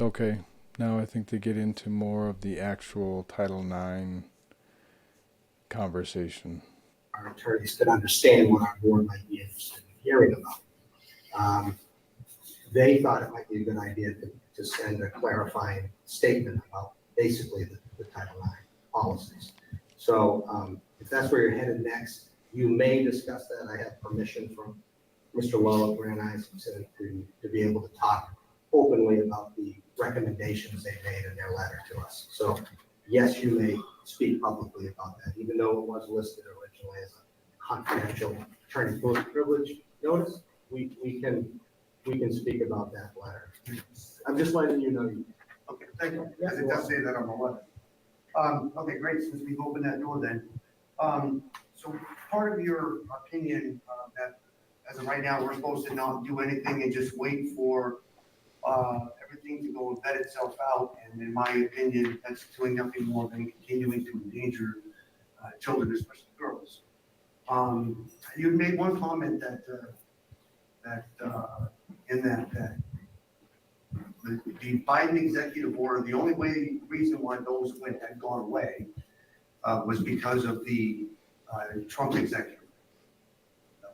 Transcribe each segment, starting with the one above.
Okay, now I think they get into more of the actual Title IX conversation. Our attorneys could understand what our board might be interested in hearing about. They thought it might be a good idea to send a clarifying statement about basically the Title IX policies. So if that's where you're headed next, you may discuss that. I have permission from Mr. Lowe of Grand Island to be able to talk openly about the recommendations they made in their letter to us. So yes, you may speak publicly about that, even though it was listed originally as a confidential attorney privilege notice. We can speak about that letter. I'm just letting you know. Okay, thank you. Because it does say that on the letter. Okay, great. Since we've opened that door then. So part of your opinion that as of right now, we're supposed to not do anything and just wait for everything to go and vet itself out. And in my opinion, that's doing nothing more than continuing to endanger children, especially girls. You made one comment that the Biden executive order, the only reason why those had gone away was because of the Trump executive.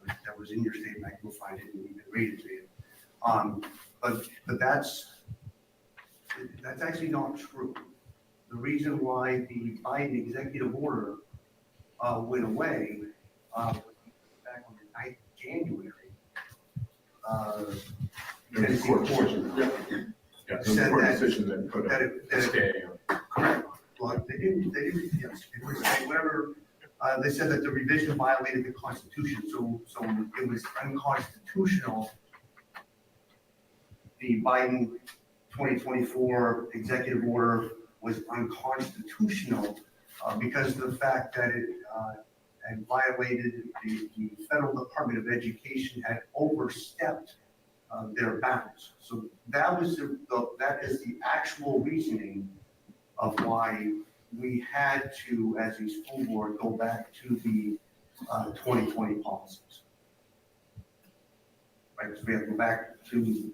That was in your statement. I can go find it and you can read it to you. But that's actually not true. The reason why the Biden executive order went away back on the 9th of January. Tennessee court said that correct. Well, they didn't. Yes, it was whatever. They said that the revision violated the Constitution, so it was unconstitutional. The Biden 2024 executive order was unconstitutional because of the fact that it had violated the Federal Department of Education had overstepped their bounds. So that is the actual reasoning of why we had to, as a school board, go back to the 2020 policies. Right, so we have to go back to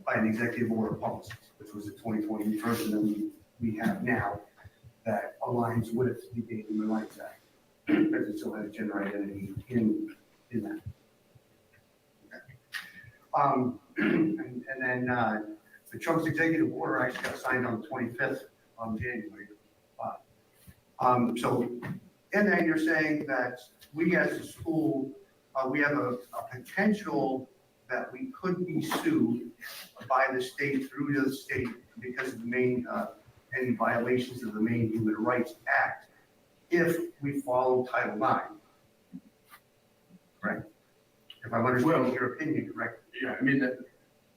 by an executive order policies, which was the 2020 version that we have now that aligns with the Data Human Rights Act, because it still has gender identity in that. Okay. And then the Trump's executive order actually got signed on the 25th of January. So in that you're saying that we as a school, we have a potential that we could be sued by the state through the state because of the Maine, any violations of the Maine Human Rights Act if we follow Title IX. Right? If I'm understanding your opinion correctly. Yeah, I mean, it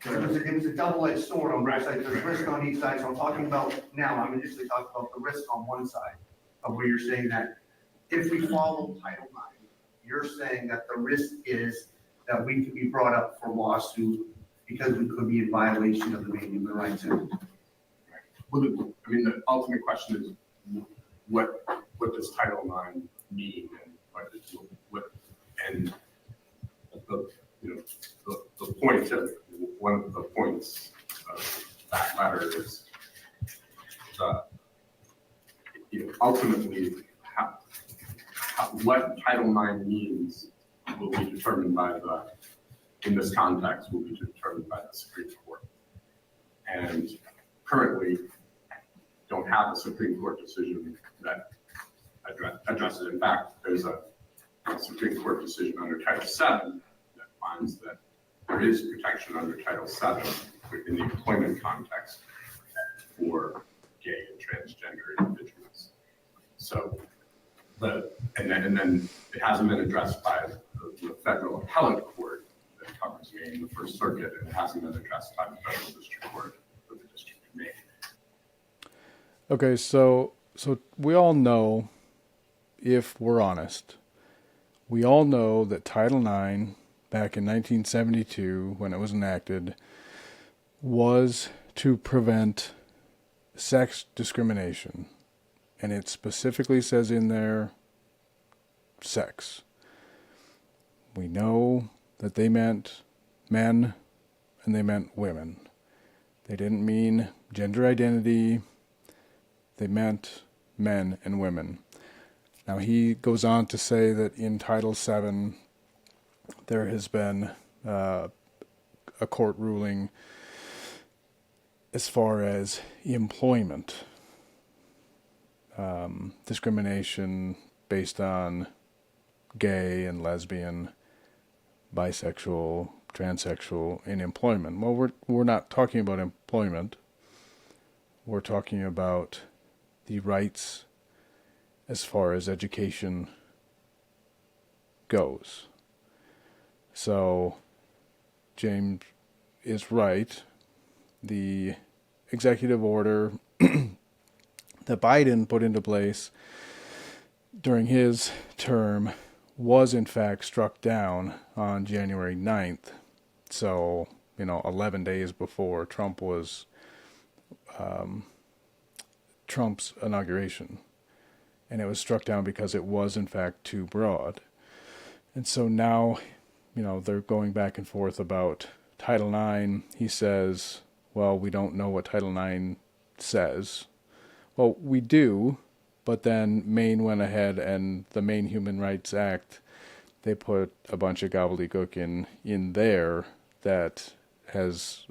was a double-edged sword on both sides. There's risk on each side. So I'm talking about now, I'm initially talking about the risk on one side of where you're saying that if we follow Title IX, you're saying that the risk is that we could be brought up for lawsuit because we could be in violation of the Maine Human Rights Act. Well, I mean, the ultimate question is what does Title IX mean, and the point of one of the points of that letter is ultimately what Title IX means will be determined in this context, will be determined by the Supreme Court. And currently don't have a Supreme Court decision that addresses it. In fact, there's a Supreme Court decision under Title VII that finds that there is protection under Title VII in the employment context for gay and transgender individuals. So, and then it hasn't been addressed by the federal appellate court that covers Maine, the First Circuit, and it hasn't been addressed by the federal district court for the District of Maine. Okay, so we all know, if we're honest, we all know that Title IX, back in 1972, when it was enacted, was to prevent sex discrimination. And it specifically says in there, sex. We know that they meant men and they meant women. They didn't mean gender identity. They meant men and women. Now he goes on to say that in Title VII, there has been a court ruling as far as employment, discrimination based on gay and lesbian, bisexual, transsexual in employment. Well, we're not talking about employment. We're talking about the rights as far as education goes. So James is right. The executive order that Biden put into place during his term was in fact struck down on January 9th. So, 11 days before Trump's inauguration. And it was struck down because it was in fact too broad. And so now, they're going back and forth about Title IX. He says, well, we don't know what Title IX says. Well, we do, but then Maine went ahead and the Maine Human Rights Act, they put a bunch of gobbledygook in there that has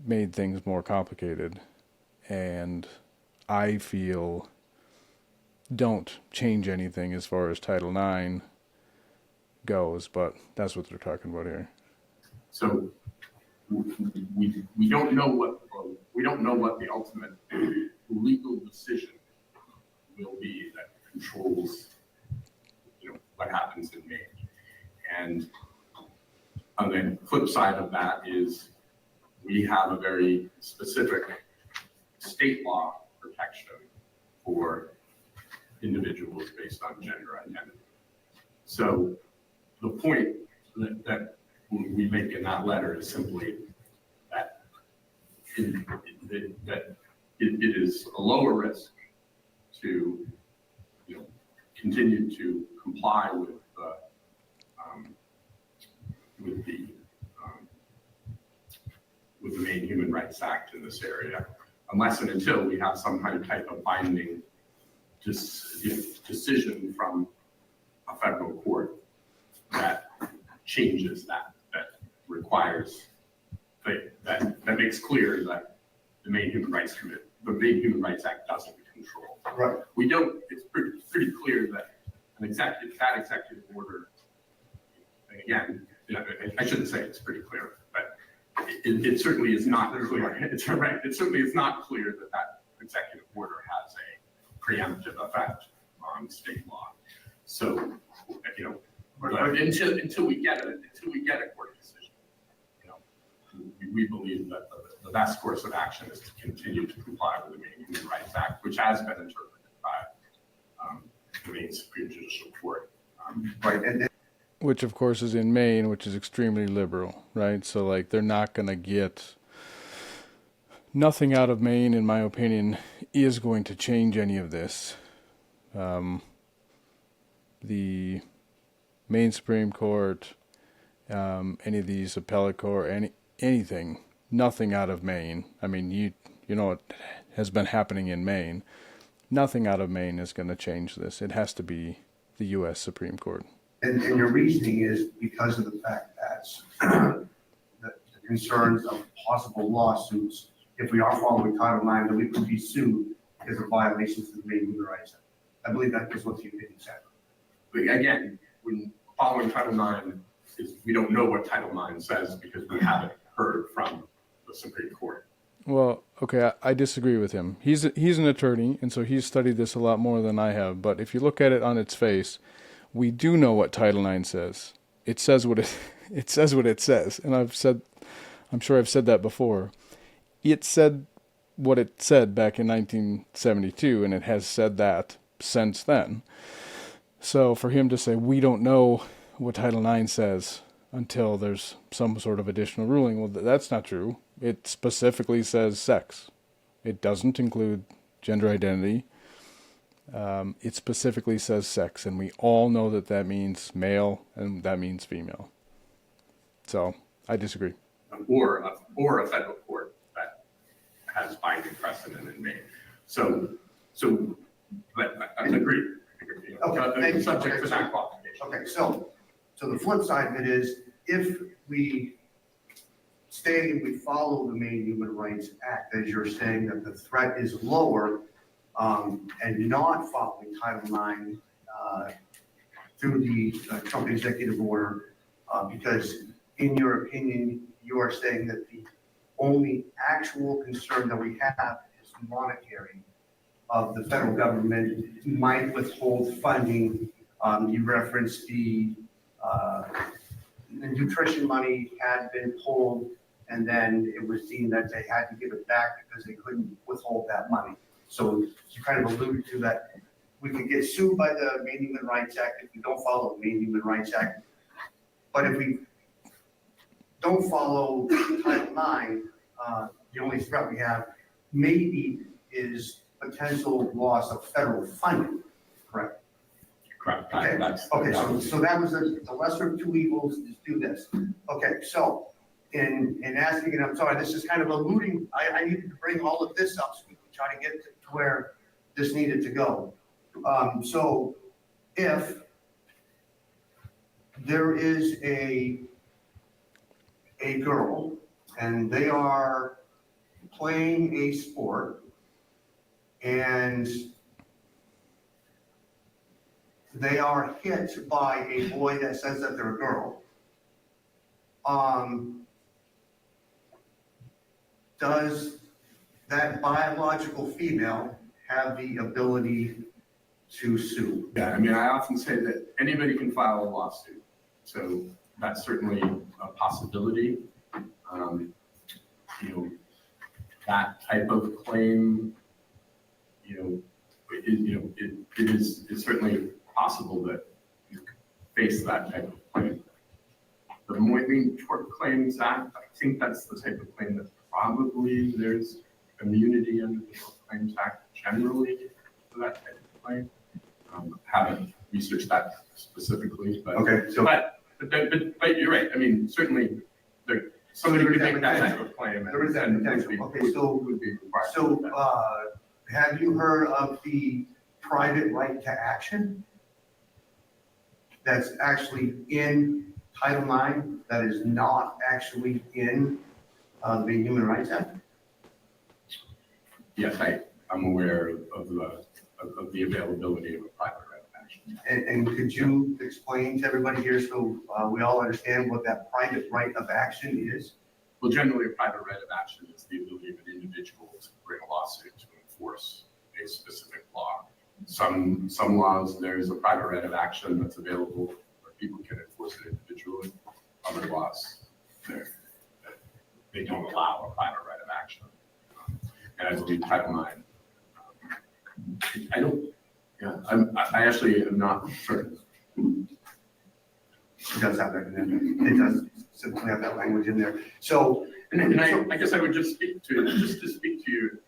made things more complicated. And I feel don't change anything as far as Title IX goes, but that's what they're talking about here. So we don't know what the ultimate legal decision will be that controls what happens in Maine. And on the flip side of that is we have a very specific state law protection for individuals based on gender identity. So the point that we make in that letter is simply that it is a lower risk to continue to comply with the Maine Human Rights Act in this area, unless and until we have some kind of type of binding decision from a federal court that changes that requires that makes clear that the Maine Human Rights Act doesn't control. Right. We don't. It's pretty clear that that executive order. And again, I shouldn't say it's pretty clear, but it certainly is not clear. It's right. It certainly is not clear that executive order has a preemptive effect on state law. So, until we get a court decision, we believe that the best course of action is to continue to comply with the Maine Human Rights Act, which has been interpreted by the Maine Supreme Judicial Court. Right, and Which, of course, is in Maine, which is extremely liberal, right? So, they're not going to get... Nothing out of Maine, in my opinion, is going to change any of this. The Maine Supreme Court, any of these appellate court, anything, nothing out of Maine. I mean, you know what has been happening in Maine. Nothing out of Maine is going to change this. It has to be the U.S. Supreme Court. And your reasoning is because of the fact that the concerns of possible lawsuits, if we are following Title IX, that we could be sued because of violations of the Maine Human Rights Act. I believe that is what the opinion said. But again, when following Title IX, we don't know what Title IX says because we haven't heard from the Supreme Court. Well, okay, I disagree with him. He's an attorney, and so he's studied this a lot more than I have. But if you look at it on its face, we do know what Title IX says. It says what it says what it says, and I'm sure I've said that before. It said what it said back in 1972, and it has said that since then. So for him to say we don't know what Title IX says until there's some sort of additional ruling, well, that's not true. It specifically says sex. It doesn't include gender identity. It specifically says sex, and we all know that means male and that means female. So I disagree. or a federal court that has binding precedent in Maine. But I agree. Okay. Subject to that qualification. Okay, so the flip side of it is, if we stay and we follow the Maine Human Rights Act, as you're saying that the threat is lower, and not following Title IX through the Trump executive order, because in your opinion, you are saying that the only actual concern that we have is monetary, of the federal government might withhold funding. You referenced the nutrition money had been pulled, and then it was deemed that they had to give it back because they couldn't withhold that money. So you kind of alluded to that. We could get sued by the Maine Human Rights Act if we don't follow the Maine Human Rights Act. But if we don't follow Title IX, the only threat we have maybe is potential loss of federal funding, correct? Correct. Okay, so that was the lesser of two evils, is do this. Okay, so in asking, and I'm sorry, this is kind of alluding, I needed to bring all of this up so we can try to get to where this needed to go. So if there is a girl and they are playing a sport and they are hit by a boy that says that they're a girl, does that biological female have the ability to sue? Yeah, I mean, I often say that anybody can file a lawsuit, so that's certainly a possibility. That type of claim, it is certainly possible that you could face that type of claim. The Maine Tort Claims Act, I think that's the type of claim that probably there's immunity under the Tort Claims Act generally for that type of claim. Haven't researched that specifically, but Okay, so but you're right. I mean, certainly somebody could make that type of claim. There is that potential. Okay, so would be required. Have you heard of the private right to action that's actually in Title IX, that is not actually in the Human Rights Act? Yes, I'm aware of the availability of a private right of action. And could you explain to everybody here so we all understand what that private right of action is? Well, generally, a private right of action is the ability of an individual to bring a lawsuit to enforce a specific law. Some laws, there's a private right of action that's available where people can enforce it individually. Other laws, they don't allow a private right of action. And I believe Title IX, I actually am not certain. It does have that in there. It does simply have that language in there. So, and I guess I would just speak to you.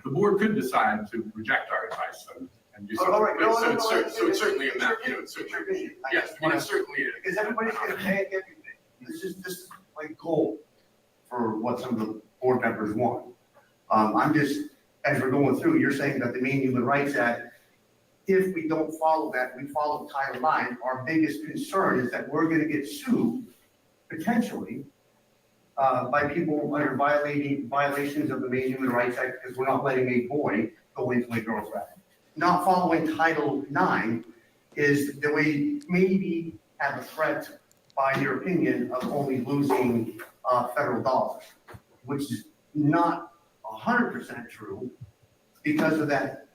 The board could decide to reject our advice and do something. All right. So it's certainly in that, it's certainly, yes, it certainly is. Because everybody's going to pay everything. This is like gold for what some of the board members want. I'm just, as we're going through, you're saying that the Maine Human Rights Act, if we don't follow that, we follow Title IX, our biggest concern is that we're going to get sued, potentially, by people under violations of the Maine Human Rights Act because we're not letting a boy go into a girl's bathroom. Not following Title IX is that we maybe have a threat, by your opinion, of only losing federal dollars, which is not 100% true because of that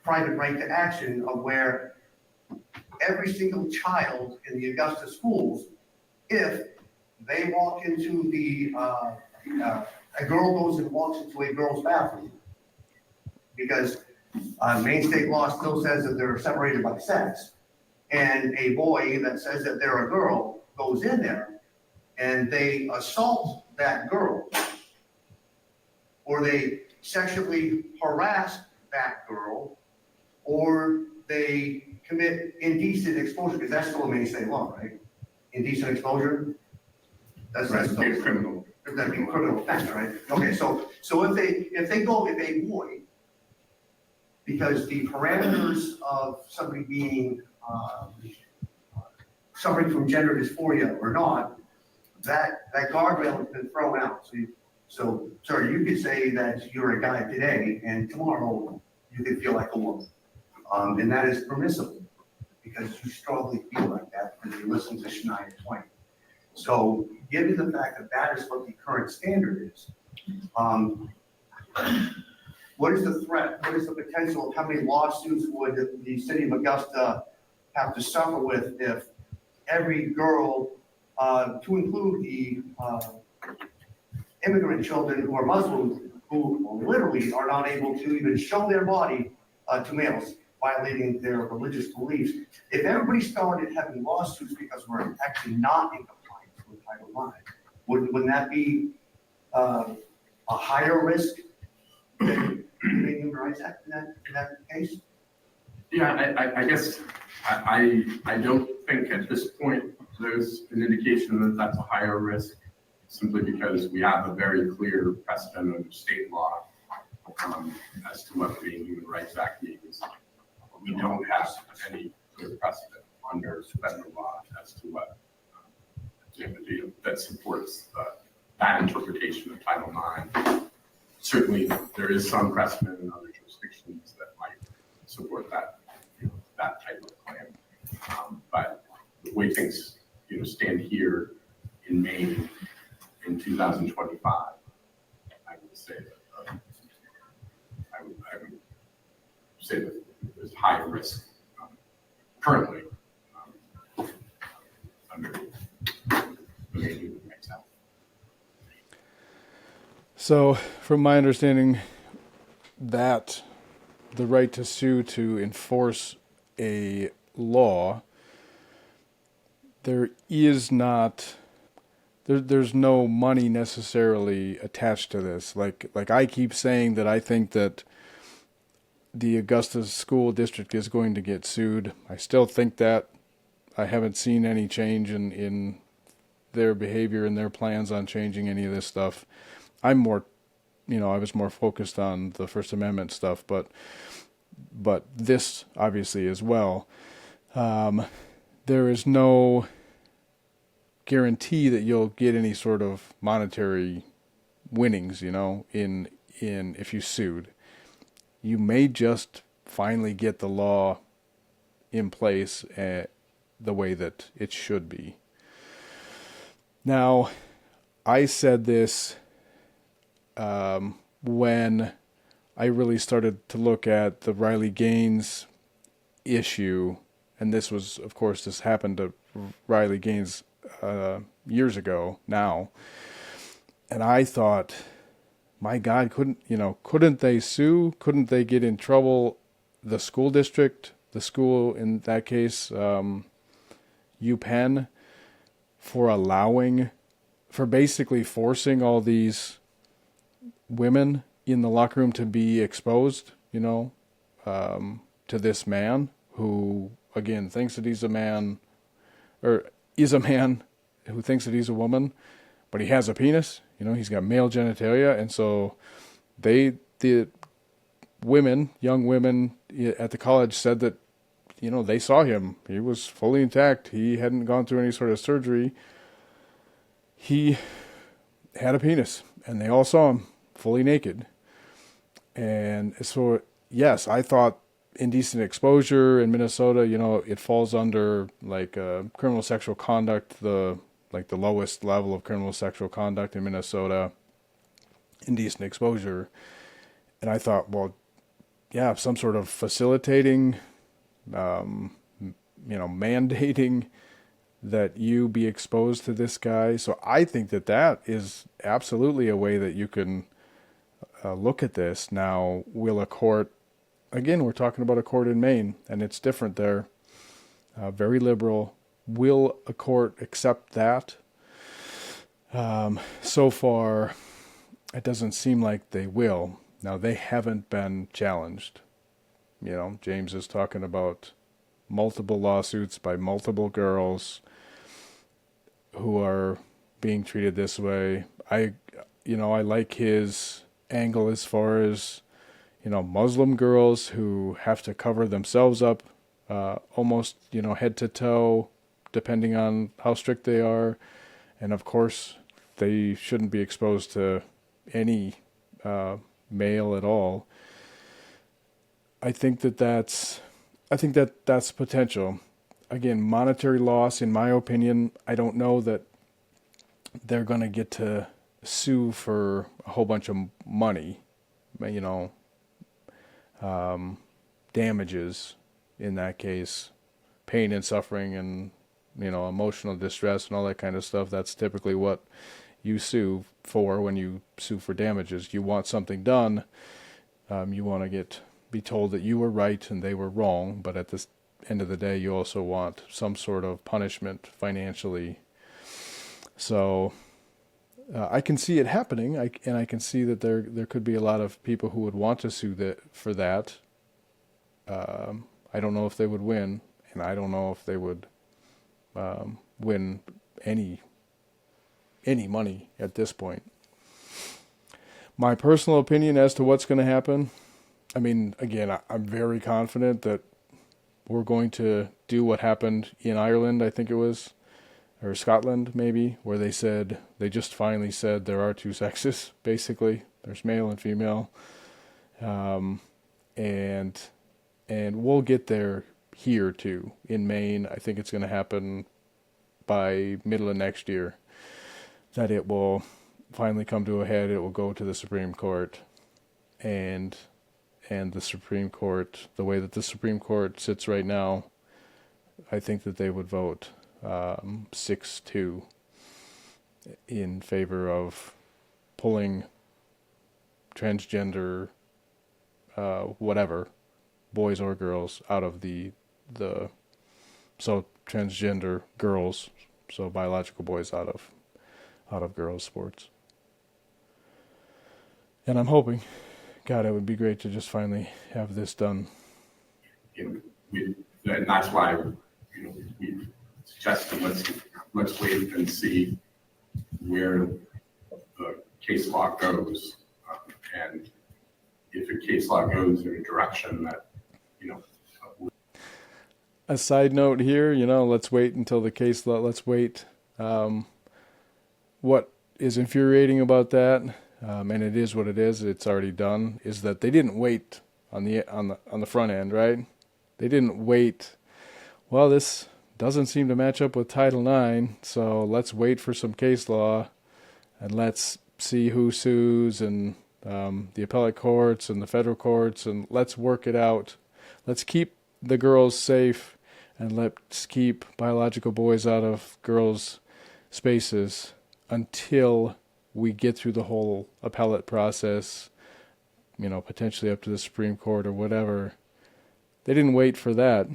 private right to action of where every single child in the Augusta schools, if they walk into a girl goes and walks into a girl's bathroom, because Maine state law still says that they're separated by sex, and a boy that says that they're a girl goes in there and they assault that girl, or they sexually harass that girl, or they commit indecent exposure, because that's still a Maine state law, right? Indecent exposure? That's Be a criminal. that'd be a criminal offense, right? Okay, so if they a boy, because the parameters of somebody being, suffering from gender dysphoria or not, that guardrail has been thrown out. So, sorry, you could say that you're a guy today and tomorrow you could feel like a woman. And that is permissible because you strongly feel like that because you listen to Shania Twain. So given the fact that that is what the current standard is, what is the threat? What is the potential of how many lawsuits would the city of Augusta have to suffer with if every girl, to include the immigrant children who are Muslims, who literally are not able to even show their body to males, violating their religious beliefs. If everybody started having lawsuits because we're actually not in compliance with Title IX, wouldn't that be a higher risk than the Human Rights Act in that case? Yeah, I guess I don't think at this point there's an indication that that's a higher risk, simply because we have a very clear precedent under state law as to what the Human Rights Act means. We don't have any clear precedent under federal law as to what that supports that interpretation of Title IX. Certainly, there is some precedent in other jurisdictions that might support that, that type of claim. But the way things, stand here in Maine in 2025, I would say that I would say that there's higher risk currently under the Maine Human Rights Act. So, from my understanding, that the right to sue to enforce a law, there is not, there's no money necessarily attached to this. Like I keep saying that I think that the Augusta School District is going to get sued. I still think that. I haven't seen any change in their behavior and their plans on changing any of this stuff. I'm more, I was more focused on the First Amendment stuff, but this obviously as well. There is no guarantee that you'll get any sort of monetary winnings, in if you sued. You may just finally get the law in place the way that it should be. Now, I said this when I really started to look at the Riley Gaines issue, and this was, of course, this happened to Riley Gaines years ago now, and I thought, my God, couldn't they sue? Couldn't they get in trouble? The school district, the school in that case, UPenn, for basically forcing all these women in the locker room to be exposed, to this man who, again, thinks that he's a man, or is a man who thinks that he's a woman, but he has a penis. He's got male genitalia, and so the women, young women at the college said that, they saw him. He was fully intact. He hadn't gone through any sort of surgery. He had a penis, and they all saw him fully naked. And so, yes, I thought indecent exposure in Minnesota, it falls under criminal sexual conduct, the lowest level of criminal sexual conduct in Minnesota, indecent exposure. And I thought, well, yeah, some sort of facilitating, mandating that you be exposed to this guy. So I think that is absolutely a way that you can look at this. Now, will a court, again, we're talking about a court in Maine, and it's different there, very liberal. Will a court accept that? So far, it doesn't seem like they will. Now, they haven't been challenged. James is talking about multiple lawsuits by multiple girls who are being treated this way. I like his angle as far as, Muslim girls who have to cover themselves up, almost, head to toe, depending on how strict they are. And of course, they shouldn't be exposed to any male at all. I think that's potential. Again, monetary loss, in my opinion, I don't know that they're going to get to sue for a whole bunch of money, damages in that case, pain and suffering and, emotional distress and all that kind of stuff. That's typically what you sue for when you sue for damages. You want something done. You want to be told that you were right and they were wrong, but at the end of the day, you also want some sort of punishment financially. So I can see it happening, and I can see that there could be a lot of people who would want to sue for that. I don't know if they would win, and I don't know if they would win any money at this point. My personal opinion as to what's going to happen, I mean, again, I'm very confident that we're going to do what happened in Ireland, I think it was, or Scotland maybe, where they just finally said there are two sexes, basically. There's male and female. And we'll get there here too, in Maine. I think it's going to happen by middle of next year, that it will finally come to a head. It will go to the Supreme Court, and the Supreme Court, the way that the Supreme Court sits right now, I think that they would vote 6-2 in favor of pulling transgender, whatever, boys or girls out of so transgender girls, so biological boys out of girls' sports. And I'm hoping, God, it would be great to just finally have this done. And that's why, we suggested let's wait and see where the case law goes, and if the case law goes in a direction that, A side note here, let's wait until the case law. Let's wait. What is infuriating about that, and it is what it is. It's already done. Is that they didn't wait on the front end, right? They didn't wait. Well, this doesn't seem to match up with Title IX, so let's wait for some case law, and let's see who sues, and the appellate courts and the federal courts, and let's work it out. Let's keep the girls safe, and let's keep biological boys out of girls' spaces until we get through the whole appellate process, potentially up to the Supreme Court or whatever. They didn't wait for that.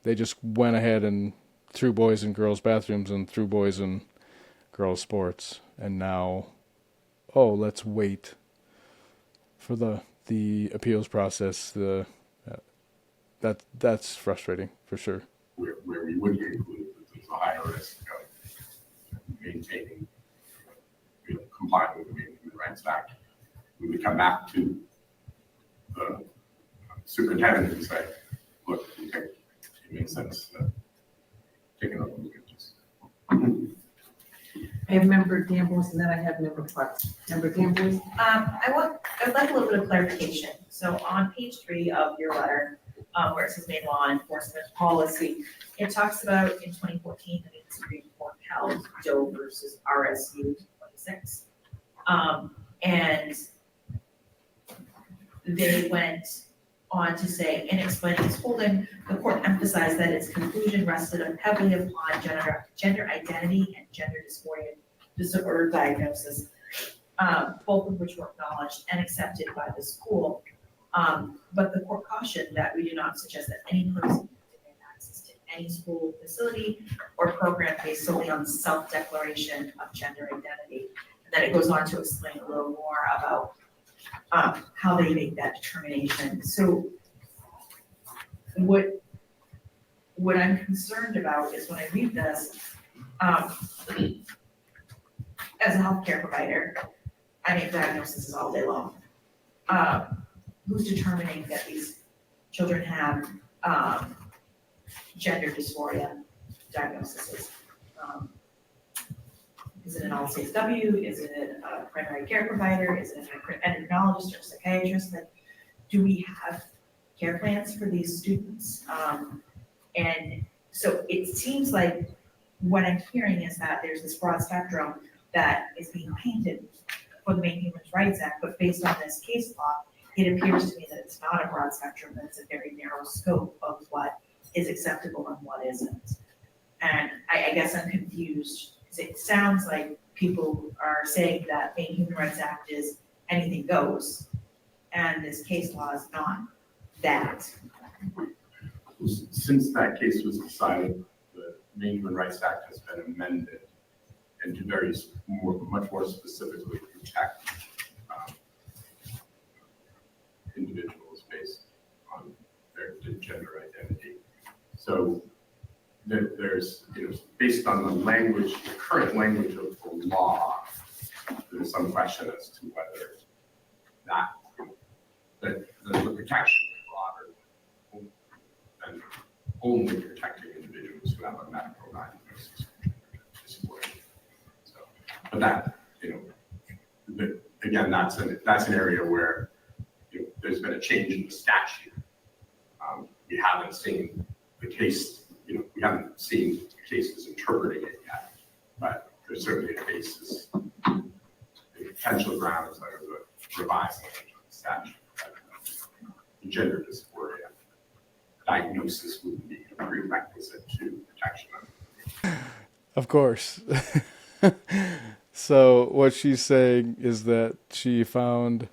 They just went ahead and threw boys in girls' bathrooms and threw boys in girls' sports. And now, let's wait for the appeals process. That's frustrating for sure. where we would conclude that there's a higher risk of maintaining, complying with the Maine Human Rights Act. We would come back to the superintendent and say, look, we think it makes sense to take another look at this. I have member Danvers, and then I have member Parks. Member Danvers? I'd like a little bit of clarification. So on page 3 of your letter, where it says Maine law enforcement policy, it talks about in 2014, the Maine Supreme Court held Doe versus RSU 26. And they went on to say, in explaining its holding, the court emphasized that its conclusion rested heavily upon gender identity and gender disorder diagnosis, both of which were acknowledged and accepted by the school. But the court cautioned that we do not suggest that any person demand access to any school facility or program based solely on self-declaration of gender identity. And then it goes on to explain a little more about how they make that determination. So what I'm concerned about is when I read this, as a healthcare provider, I make diagnoses all day long. Who's determining that these children have, gender dysphoria diagnoses? Is it an LCSW? Is it a primary care provider? Is it an endocrinologist or psychiatrist? Like, do we have care plans for these students? And so it seems like what I'm hearing is that there's this broad spectrum that is being painted for the Maine Human Rights Act, but based on this case law, it appears to me that it's not a broad spectrum, that it's a very narrow scope of what is acceptable and what isn't. And I guess I'm confused, because it sounds like people are saying that Maine Human Rights Act is anything goes, and this case law is not that. Since that case was decided, the Maine Human Rights Act has been amended and to much more specifically protect individuals based on their gender identity. So there's, based on the language, the current language of the law, there's some question as to whether the protection is broader than only protecting individuals who have a medical diagnosis. So, but that, again, that's an area where there's been a change in the statute. We haven't seen the case, we haven't seen cases interpreting it yet, but there's certainly a basis, the potential grounds under the revised language of the statute. The gender dysphoria diagnosis would be a prerequisite to protection. Of course. So what she's saying is that she found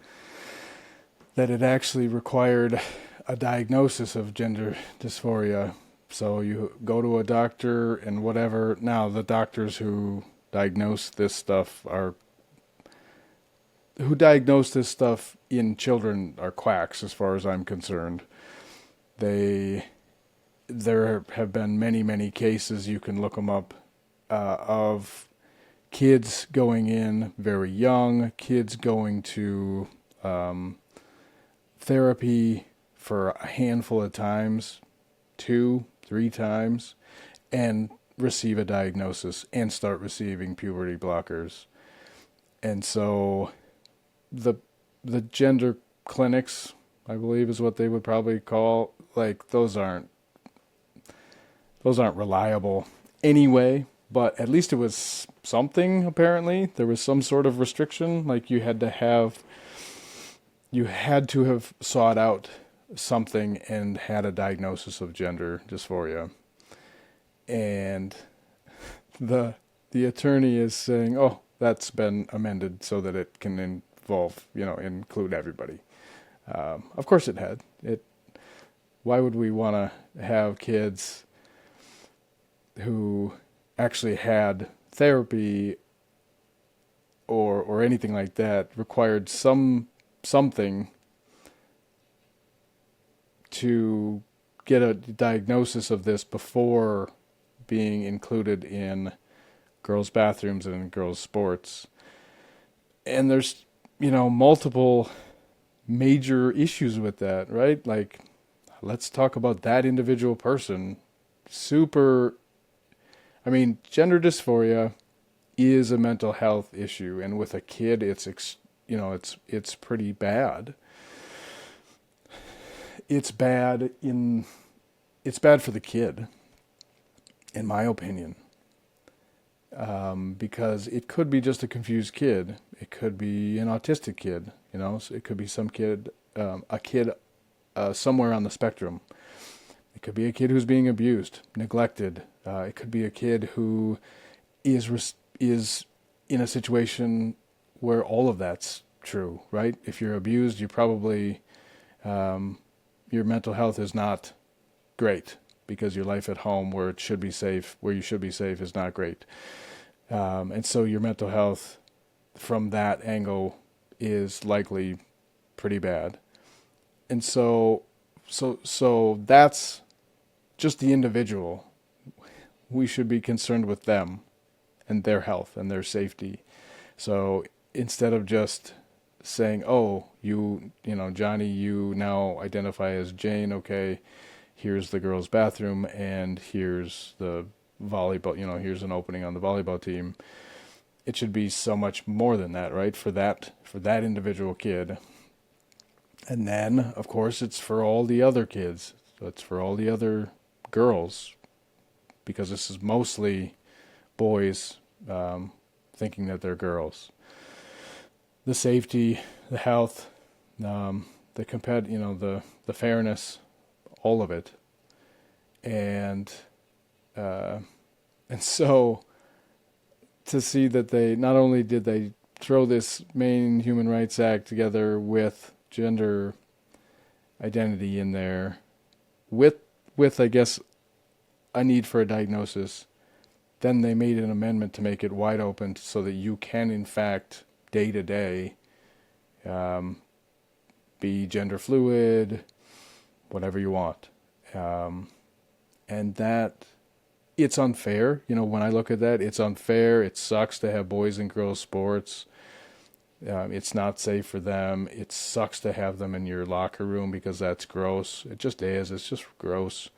that it actually required a diagnosis of gender dysphoria. So you go to a doctor and whatever. Now, the doctors who diagnose this stuff in children are quacks, as far as I'm concerned. There have been many, many cases, you can look them up, of kids going in very young, kids going to therapy for a handful of times, 2-3 times, and receive a diagnosis and start receiving puberty blockers. And so the gender clinics, I believe is what they would probably call, like, those aren't reliable anyway, but at least it was something. Apparently there was some sort of restriction, like you had to have sought out something and had a diagnosis of gender dysphoria. And the attorney is saying, oh, that's been amended so that it can include everybody. Of course it had. Why would we want to have kids who actually had therapy or anything like that, required something to get a diagnosis of this before being included in girls' bathrooms and girls' sports? And there's, multiple major issues with that, right? Like, let's talk about that individual person. Gender dysphoria is a mental health issue, and with a kid, it's pretty bad. It's bad for the kid, in my opinion, because it could be just a confused kid. It could be an autistic kid, so it could be some kid, a kid somewhere on the spectrum. It could be a kid who's being abused, neglected. It could be a kid who is in a situation where all of that's true, right? If you're abused, you probably, your mental health is not great because your life at home where you should be safe is not great. And so your mental health from that angle is likely pretty bad. And so that's just the individual. We should be concerned with them and their health and their safety. So instead of just saying, oh, Johnny, you now identify as Jane, okay, here's the girls' bathroom and here's the volleyball, here's an opening on the volleyball team. It should be so much more than that, right? For that individual kid. And then, of course, it's for all the other kids. So it's for all the other girls, because this is mostly boys thinking that they're girls. The safety, the health, the the fairness, all of it, and so to see that they not only did they throw this Maine Human Rights Act together with gender identity in there, with I guess a need for a diagnosis, then they made an amendment to make it wide open so that you can in fact day to day be gender fluid, whatever you want, and that it's unfair. When I look at that, it's unfair. It sucks to have boys and girls sports. It's not safe for them. It sucks to have them in your locker room because that's gross. It just is. It's just gross.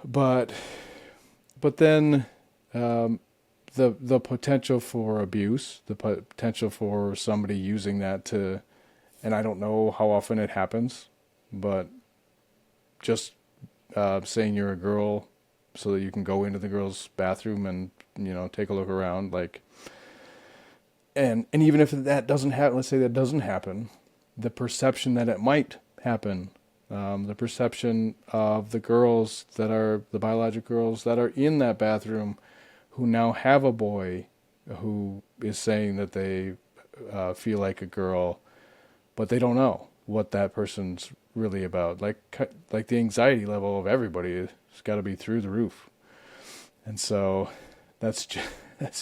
But then the potential for abuse, the potential for somebody using that to, and I don't know how often it happens, but just saying you're a girl so that you can go into the girls' bathroom and take a look around, like. And even if that doesn't happen, let's say that doesn't happen, the perception that it might happen, the perception of the girls that are the biologic girls that are in that bathroom, who now have a boy who is saying that they feel like a girl, but they don't know what that person's really about. Like the anxiety level of everybody has got to be through the roof, and so that's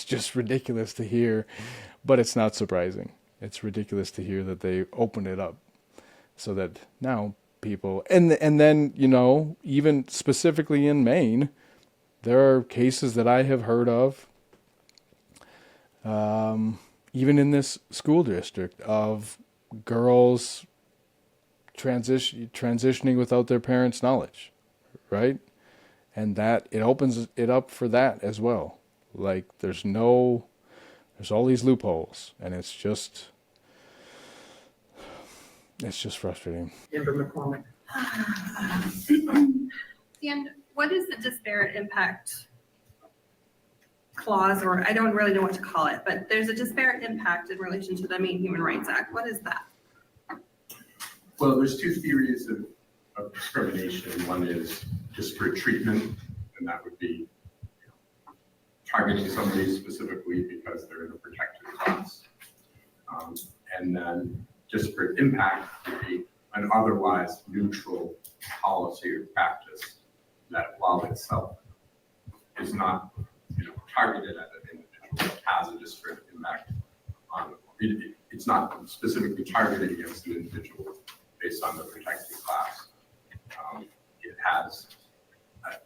just ridiculous to hear. But it's not surprising. It's ridiculous to hear that they opened it up so that now people, and then, even specifically in Maine, there are cases that I have heard of, even in this school district, of girls transitioning without their parents' knowledge, right? And that it opens it up for that as well. Like there's all these loopholes, and it's just frustrating. Member McCormick. And what is the disparate impact clause, or I don't really know what to call it, but there's a disparate impact in relation to the Maine Human Rights Act. What is that? Well, there's two theories of discrimination. One is disparate treatment, and that would be targeting somebody specifically because they're in a protected class. And then disparate impact would be an otherwise neutral policy or practice that, while itself is not targeted at an individual, has a disparate impact on it. It's not specifically targeted against an individual based on the protected class. It has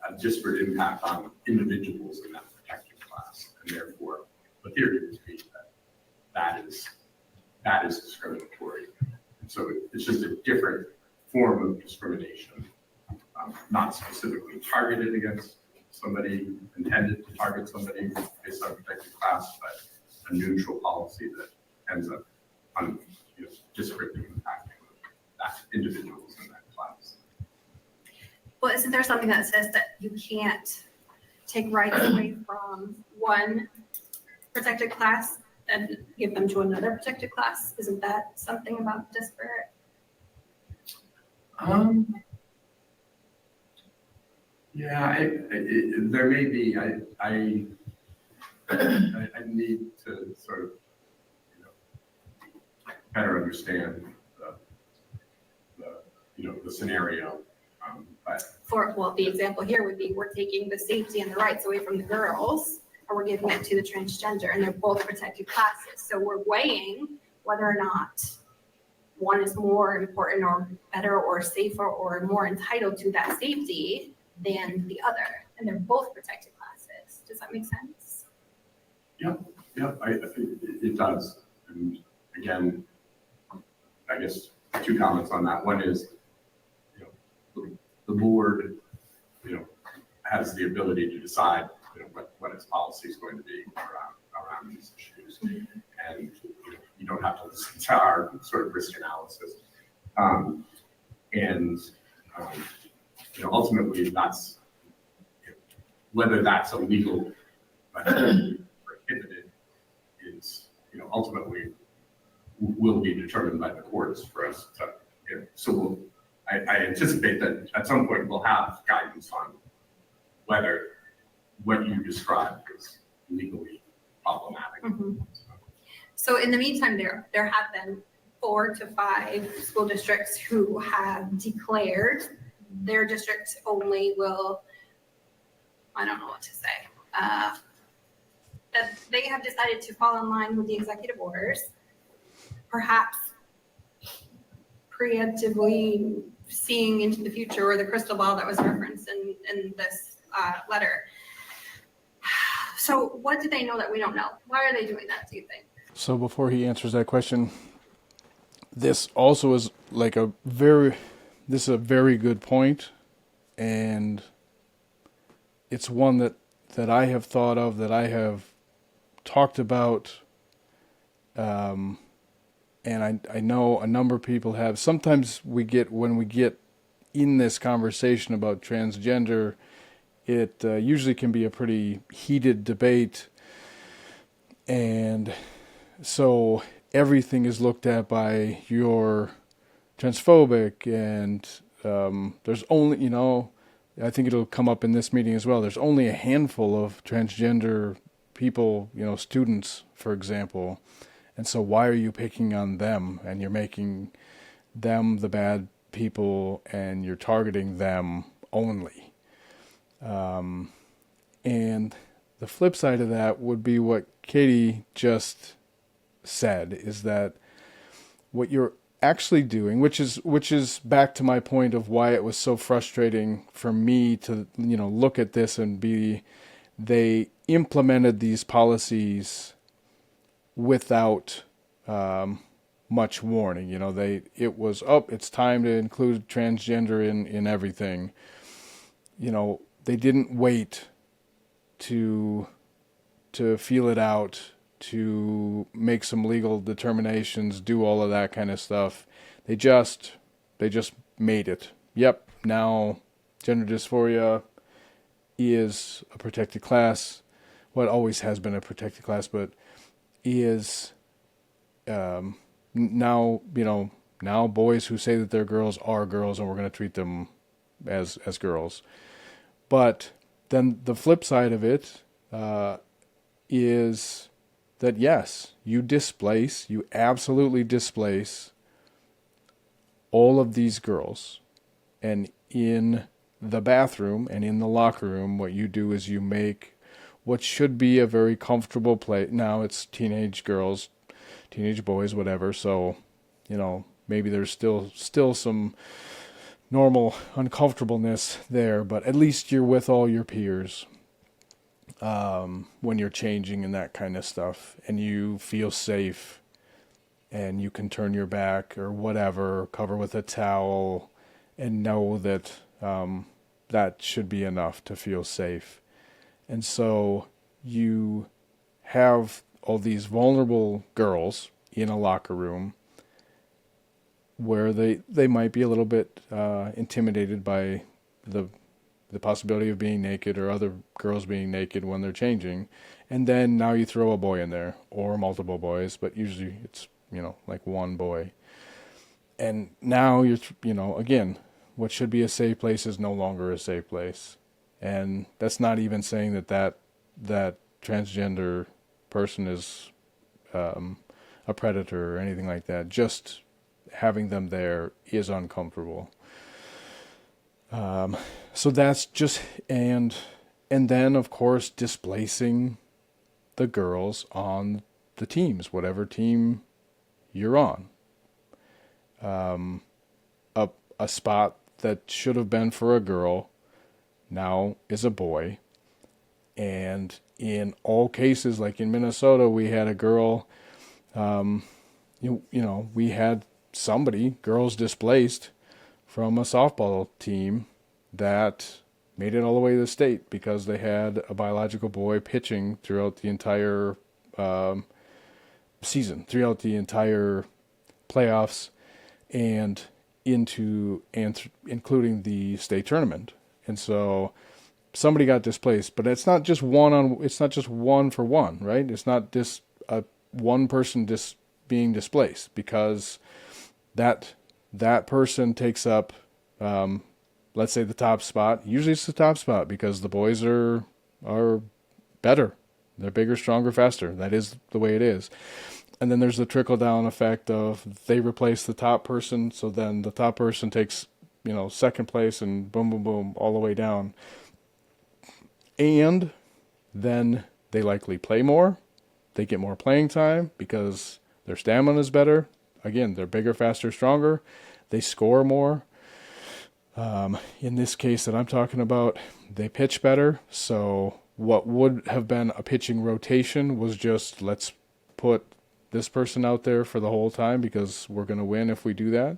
a disparate impact on individuals in that protected class, and therefore the theory would be that is discriminatory. And so it's just a different form of discrimination, not specifically targeted against somebody, intended to target somebody based on protected class, but a neutral policy that ends up on disparately impacting that individuals in that class. Well, isn't there something that says that you can't take rights away from one protected class and give them to another protected class? Isn't that something about disparate? Yeah, there may be. I need to sort of better understand the scenario. But The example here would be we're taking the safety and the rights away from the girls, or we're giving it to the transgender, and they're both protected classes. So we're weighing whether or not one is more important or better or safer or more entitled to that safety than the other, and they're both protected classes. Does that make sense? yeah, Yeah, it does. And again, I guess two comments on that. One is, you know, the board, you know, has the ability to decide, you know, what its policy is going to be around these issues. And you don't have to listen to our sort of risk analysis. Ultimately, that's, whether that's illegal, prohibited, is, ultimately will be determined by the courts for us to, so I anticipate that at some point we'll have guidance on whether what you described is legally problematic. So in the meantime, there have been 4 to 5 school districts who have declared their district only will, I don't know what to say, that they have decided to fall in line with the executive orders, perhaps preemptively seeing into the future, or the crystal ball that was referenced in this letter. So what do they know that we don't know? Why are they doing that, do you think? So before he answers that question, this also is like this is a very good point, and it's one that I have thought of, that I have talked about, and I know a number of people have. Sometimes when we get in this conversation about transgender, it usually can be a pretty heated debate, and so everything is looked at by you're transphobic, and there's only, I think it'll come up in this meeting as well, there's only a handful of transgender people, students, for example, and so why are you picking on them, and you're making them the bad people, and you're targeting them only. And the flip side of that would be what Katie just said, is that what you're actually doing, which is back to my point of why it was so frustrating for me to look at this and they implemented these policies without much warning. It was, it's time to include transgender in everything. They didn't wait to feel it out, to make some legal determinations, do all of that kind of stuff. They just made it. Yep, now gender dysphoria is a protected class. Well, it always has been a protected class, but is now boys who say that they're girls are girls, and we're going to treat them as girls. But then the flip side of it is that, yes, you absolutely displace all of these girls. And in the bathroom and in the locker room, what you do is you make what should be a very comfortable place. Now it's teenage girls, teenage boys, whatever. So, maybe there's still some normal uncomfortableness there, but at least you're with all your peers when you're changing and that kind of stuff, and you feel safe, and you can turn your back or whatever, cover with a towel, and know that that should be enough to feel safe. And so you have all these vulnerable girls in a locker room where they might be a little bit intimidated by the possibility of being naked, or other girls being naked when they're changing. And then now you throw a boy in there, or multiple boys, but usually it's, like one boy. And now you're, again, what should be a safe place is no longer a safe place. And that's not even saying that transgender person is a predator or anything like that. Just having them there is uncomfortable. So that's just, and then of course displacing the girls on the teams, whatever team you're on. A spot that should have been for a girl now is a boy. And in all cases, like in Minnesota, we had a girl, we had girls displaced from a softball team that made it all the way to the state because they had a biological boy pitching throughout the entire season, throughout the entire playoffs, and including the state tournament. And so somebody got displaced, but it's not just one for one, right? It's not just one person being displaced, because that person takes up, let's say, the top spot. Usually it's the top spot because the boys are better. They're bigger, stronger, faster. That is the way it is. And then there's the trickle-down effect of they replace the top person, so then the top person takes, second place, and boom, boom, boom, all the way down. And then they likely play more. They get more playing time because their stamina is better. Again, they're bigger, faster, stronger. They score more. In this case that I'm talking about, they pitch better. So what would have been a pitching rotation was just, let's put this person out there for the whole time because we're going to win if we do that.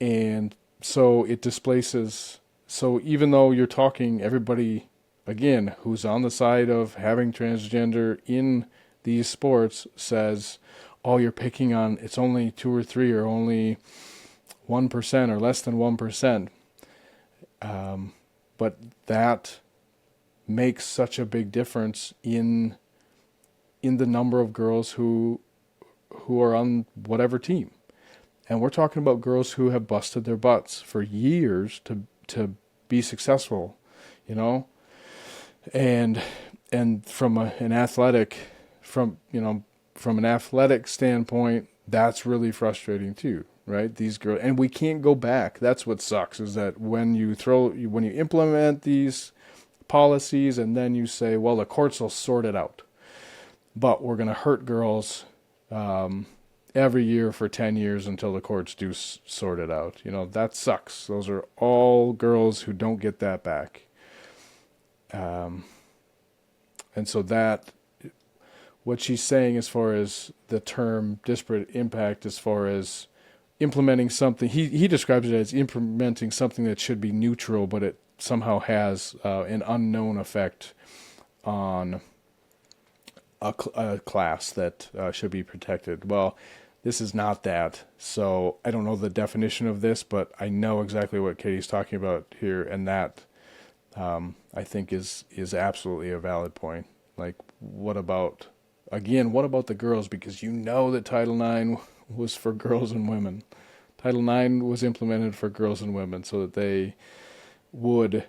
And so it displaces. So even though you're talking everybody, again, who's on the side of having transgender in these sports says, oh, you're picking on, it's only 2 or 3 or only 1% or less than 1%. But that makes such a big difference in the number of girls who are on whatever team. And we're talking about girls who have busted their butts for years to be successful, and from an athletic standpoint, that's really frustrating too, right? These girls, and we can't go back. That's what sucks, is that when you implement these policies and then you say, well, the courts will sort it out, but we're going to hurt girls every year for 10 years until the courts do sort it out. That sucks. Those are all girls who don't get that back. And so that, what she's saying as far as the term disparate impact, as far as implementing something, he describes it as implementing something that should be neutral, but it somehow has an unknown effect on a class that should be protected. Well, this is not that. So I don't know the definition of this, but I know exactly what Katie's talking about here, and that I think is absolutely a valid point. Like, what about the girls? Because that Title IX was for girls and women. Title IX was implemented for girls and women so that they would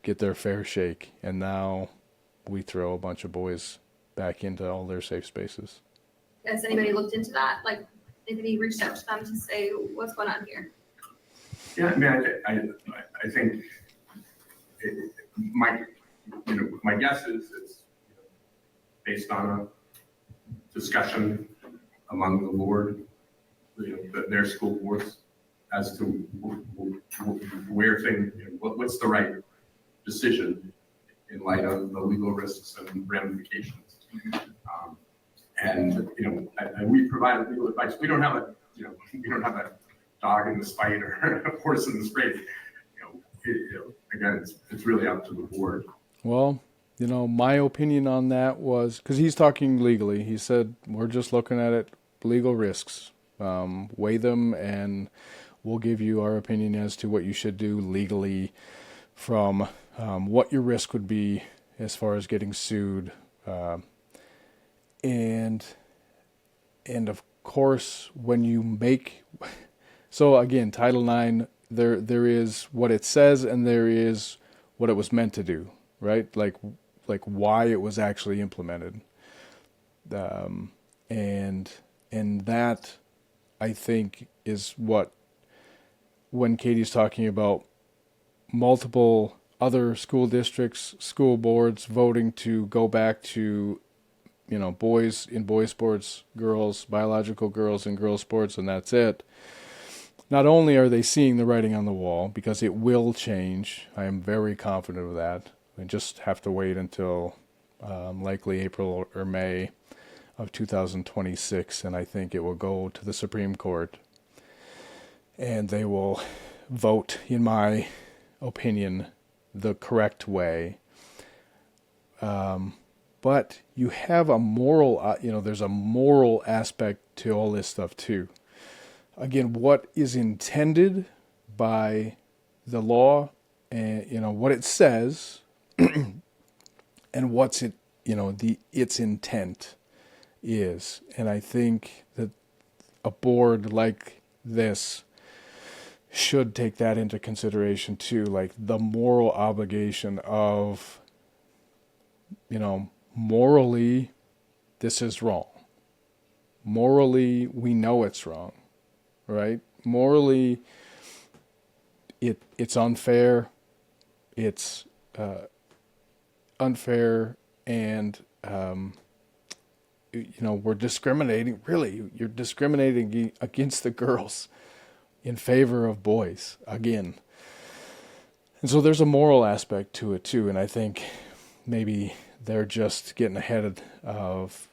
get their fair shake, and now we throw a bunch of boys back into all their safe spaces. Has anybody looked into that? Like, anybody reached out to them to say what's going on here? Yeah, I think my guess is it's based on a discussion among the board, their school boards, as to where what's the right decision in light of the legal risks and ramifications. And we provide legal advice. We don't have a dog in this fight or a horse in this race. Again, it's really up to the board. Well, my opinion on that was, because he's talking legally, he said, we're just looking at it, legal risks, weigh them, and we'll give you our opinion as to what you should do legally from what your risk would be as far as getting sued. And of course, when you make, so again, Title IX, there is what it says and there is what it was meant to do, right? Like why it was actually implemented. And that, I think, is what, when Katie's talking about multiple other school districts, school boards voting to go back to, boys in boys sports, girls, biological girls in girls sports, and that's it. Not only are they seeing the writing on the wall, because it will change, I am very confident of that, We just have to wait until likely April or May of 2026, and I think it will go to the Supreme Court, and they will vote, in my opinion, the correct way. But you have a moral, there's a moral aspect to all this stuff too. Again, what is intended by the law, and what it says, and what's it, its intent is. And I think that a board like this should take that into consideration too, like the moral obligation of, morally, this is wrong. Morally, we know it's wrong, right? Morally, it's unfair. It's unfair, and we're discriminating. Really, you're discriminating against the girls in favor of boys again. And so there's a moral aspect to it too, and I think maybe they're just getting ahead of,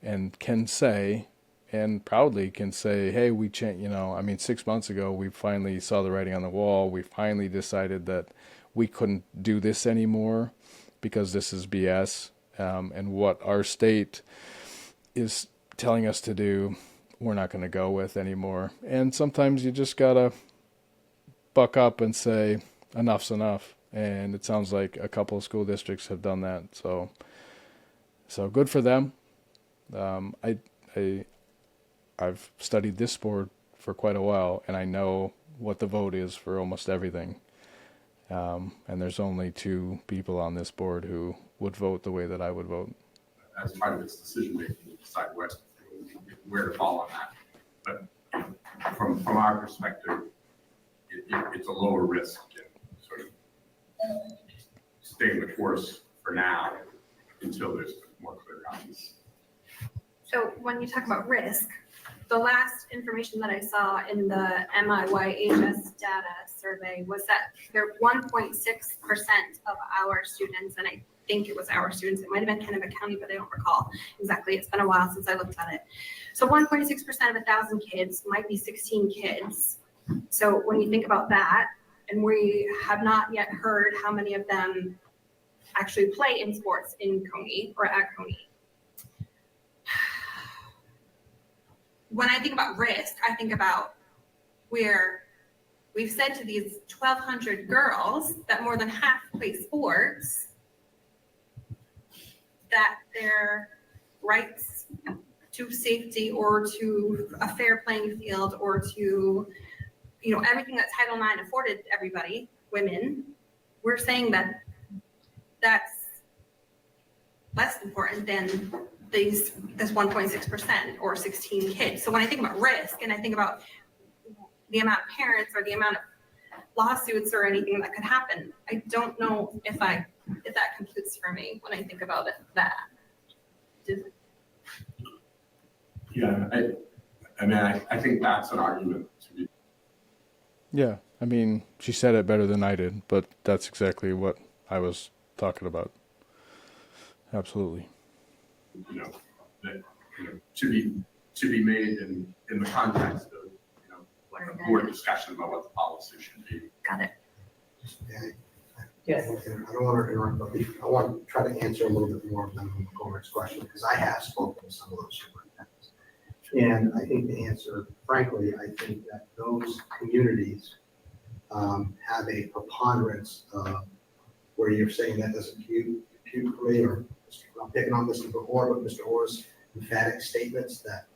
and can say, and proudly can say, hey, we changed, 6 months ago, we finally saw the writing on the wall. We finally decided that we couldn't do this anymore because this is BS. And what our state is telling us to do, we're not going to go with anymore. And sometimes you just got to buck up and say, enough's enough. And it sounds like a couple of school districts have done that. So good for them. I've studied this board for quite a while, and I know what the vote is for almost everything. And there's only 2 people on this board who would vote the way that I would vote. As part of its decision making, decide where to fall on that. But from our perspective, it's a lower risk in sort of staying the course for now until there's more clear guidance. So when you talk about risk, the last information that I saw in the MIYHS data survey was that 1.6% of our students, and I think it was our students, it might have been Kennebec County, but I don't recall exactly. It's been a while since I looked at it. So 1.6% of 1,000 kids might be 16 kids. So when you think about that, and we have not yet heard how many of them actually play in sports in Coney or at Coney. When I think about risk, I think about where we've said to these 1,200 girls that more than half play sports, that their rights to safety or to a fair playing field or to, everything that Title IX afforded everybody, women, we're saying that that's less important than this 1.6% or 16 kids. So when I think about risk and I think about the amount of parents or the amount of lawsuits or anything that could happen, I don't know if that computes for me when I think about that. Yeah, I think that's an argument to be. Yeah, she said it better than I did, but that's exactly what I was talking about. Absolutely. To be made in the context of a board discussion about what the policy should be. Got it. Yes. I don't want to interrupt, but I want to try to answer a little bit more of Member McCormick's question, because I have spoken to some of those superintendents. And I think the answer, frankly, I think that those communities have a preponderance of where you're saying that doesn't compute for me, or I'm picking on Mr. Orr, but Mr. Orr's emphatic statements that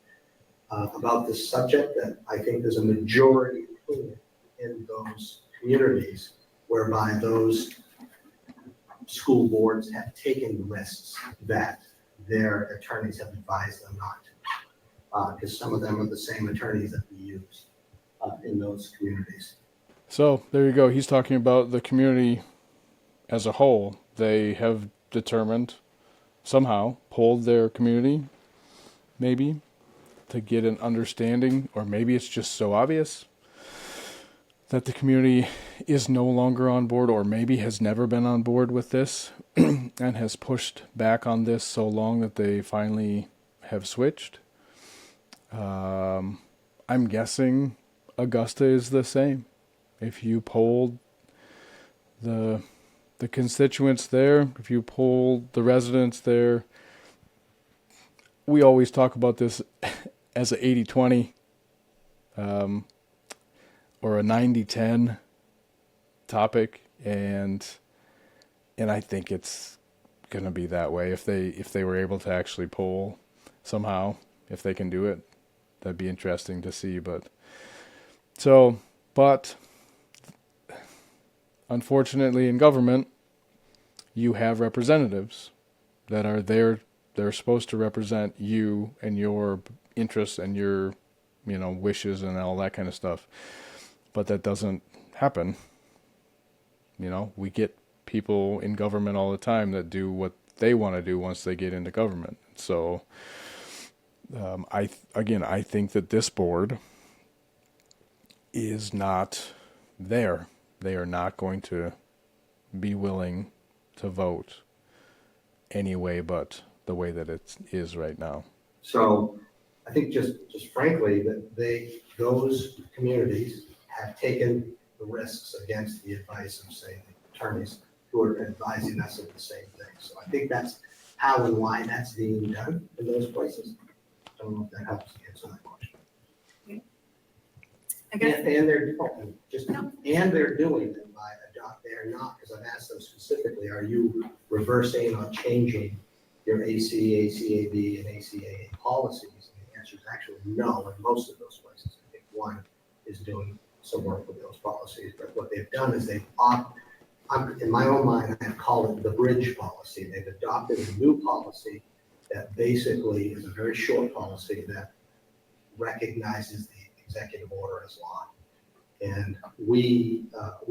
about this subject, that I think there's a majority opinion in those communities whereby those school boards have taken risks that their attorneys have advised them not to. Because some of them are the same attorneys that we use in those communities. So there you go. He's talking about the community as a whole. They have determined, somehow, polled their community, maybe, to get an understanding, or maybe it's just so obvious that the community is no longer on board, or maybe has never been on board with this and has pushed back on this so long that they finally have switched. I'm guessing Augusta is the same. If you polled the constituents there, if you polled the residents there, we always talk about this as a 80-20 or a 90-10 topic, and I think it's going to be that way if they were able to actually poll somehow. If they can do it, that'd be interesting to see. But unfortunately, in government, you have representatives that are there. They're supposed to represent you and your interests and your, wishes and all that kind of stuff. But that doesn't happen. We get people in government all the time that do what they want to do once they get into government. So, I think that this board is not there. They are not going to be willing to vote any way but the way that it is right now. So I think just frankly, that those communities have taken the risks against the advice of, say, the attorneys who are advising us of the same thing. So I think that's how and why that's being done in those places. I don't know if that helps answer that question. I guess, And they're and they're doing it by they're not, because I've asked them specifically, are you reversing or changing your AC, ACAB, and ACAA policies? And the answer is actually no in most of those places. I think one is doing some work with those policies, but what they've done is in my own mind, I call it the bridge policy. They've adopted a new policy that basically is a very short policy that recognizes the executive order as law. And we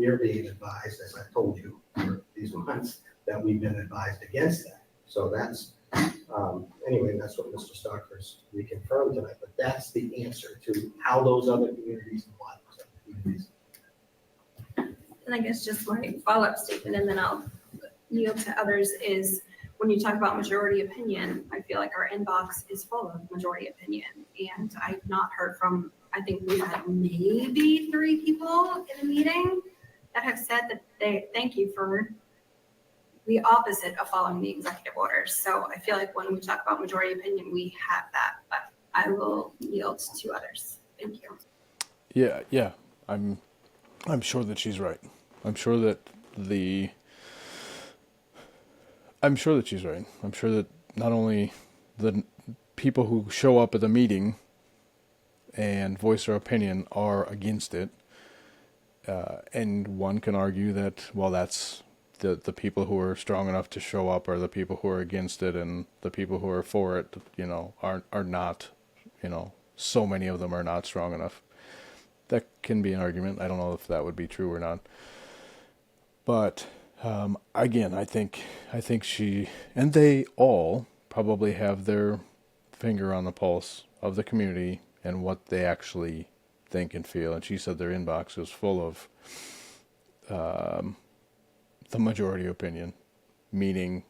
are being advised, as I told you for these months, that we've been advised against that. So that's, anyway, that's what Mr. Stocker's reconfirmed tonight, but that's the answer to how those other communities and why those other communities. and I guess just my follow-up statement, and then I'll yield to others, is when you talk about majority opinion, I feel like our inbox is full of majority opinion. And I've not heard from, I think we've had maybe 3 people in a meeting that have said that they thank you for the opposite of following the executive orders. So I feel like when we talk about majority opinion, we have that, but I will yield to others. Thank you. Yeah. I'm sure that she's right. I'm sure that she's right. I'm sure that not only the people who show up at the meeting and voice their opinion are against it, and one can argue that, well, that's the people who are strong enough to show up are the people who are against it, and the people who are for it, are not, so many of them are not strong enough. That can be an argument. I don't know if that would be true or not. But again, I think she and they all probably have their finger on the pulse of the community and what they actually think and feel. And she said their inbox was full of the majority opinion, meaning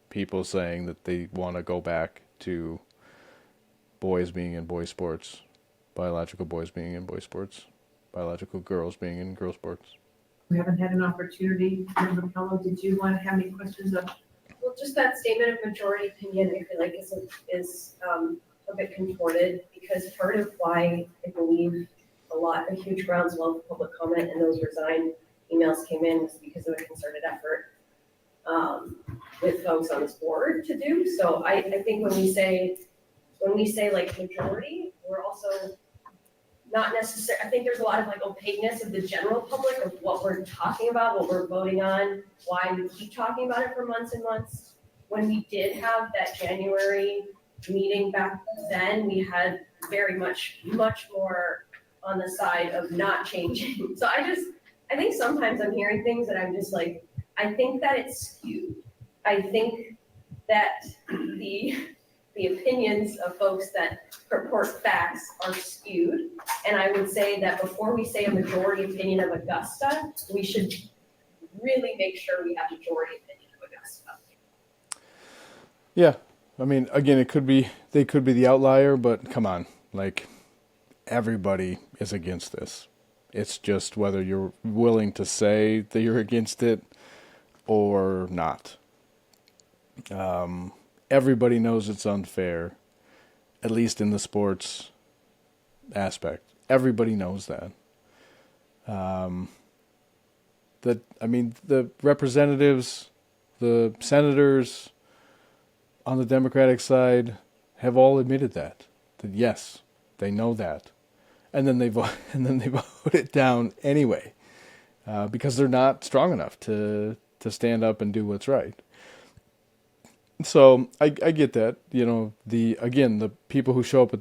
people saying that they want to go back to boys being in boy sports, biological boys being in boy sports, biological girls being in girl sports. We haven't had an opportunity. Member Pello, did you want to have any questions of? Well, just that statement of majority opinion, I feel like is a bit contorted, because part of why I believe a huge groundswell of public comment and those resign emails came in was because of a concerted effort with folks on this board to do. So I think when we say like majority, we're also not necessarily, I think there's a lot of like opaqueness of the general public of what we're talking about, what we're voting on, why we keep talking about it for months and months. When we did have that January meeting back then, we had very much more on the side of not changing. So I think sometimes I'm hearing things that I'm just like, I think that it's skewed. I think that the the opinions of folks that purport facts are skewed. And I would say that before we say a majority opinion of Augusta, we should really make sure we have majority opinion of Augusta. Yeah. I mean, again, they could be the outlier, but come on, like everybody is against this. It's just whether you're willing to say that you're against it or not. Everybody knows it's unfair, at least in the sports aspect. Everybody knows that. The representatives, the senators on the Democratic side have all admitted that yes, they know that, and then they vote it down anyway, because they're not strong enough to stand up and do what's right. So I get that. The people who show up at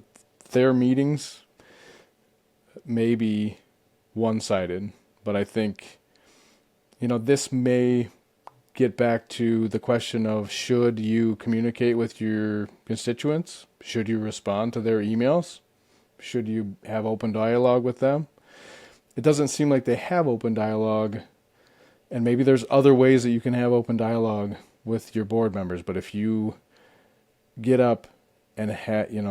their meetings may be one-sided, but I think, this may get back to the question of, should you communicate with your constituents? Should you respond to their emails? Should you have open dialogue with them? It doesn't seem like they have open dialogue, and maybe there's other ways that you can have open dialogue with your board members. But if you get up and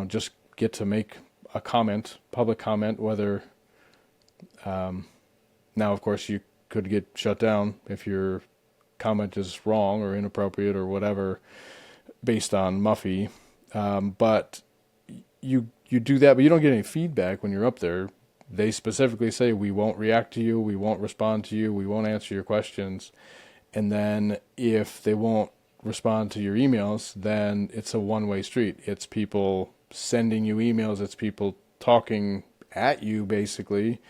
just get to make a comment, public comment, whether now of course you could get shut down if your comment is wrong or inappropriate or whatever based on Muffy, but you do that, but you don't get any feedback when you're up there. They specifically say, we won't react to you, we won't respond to you, we won't answer your questions. And then if they won't respond to your emails, then it's a one-way street. It's people sending you emails, it's people talking at you basically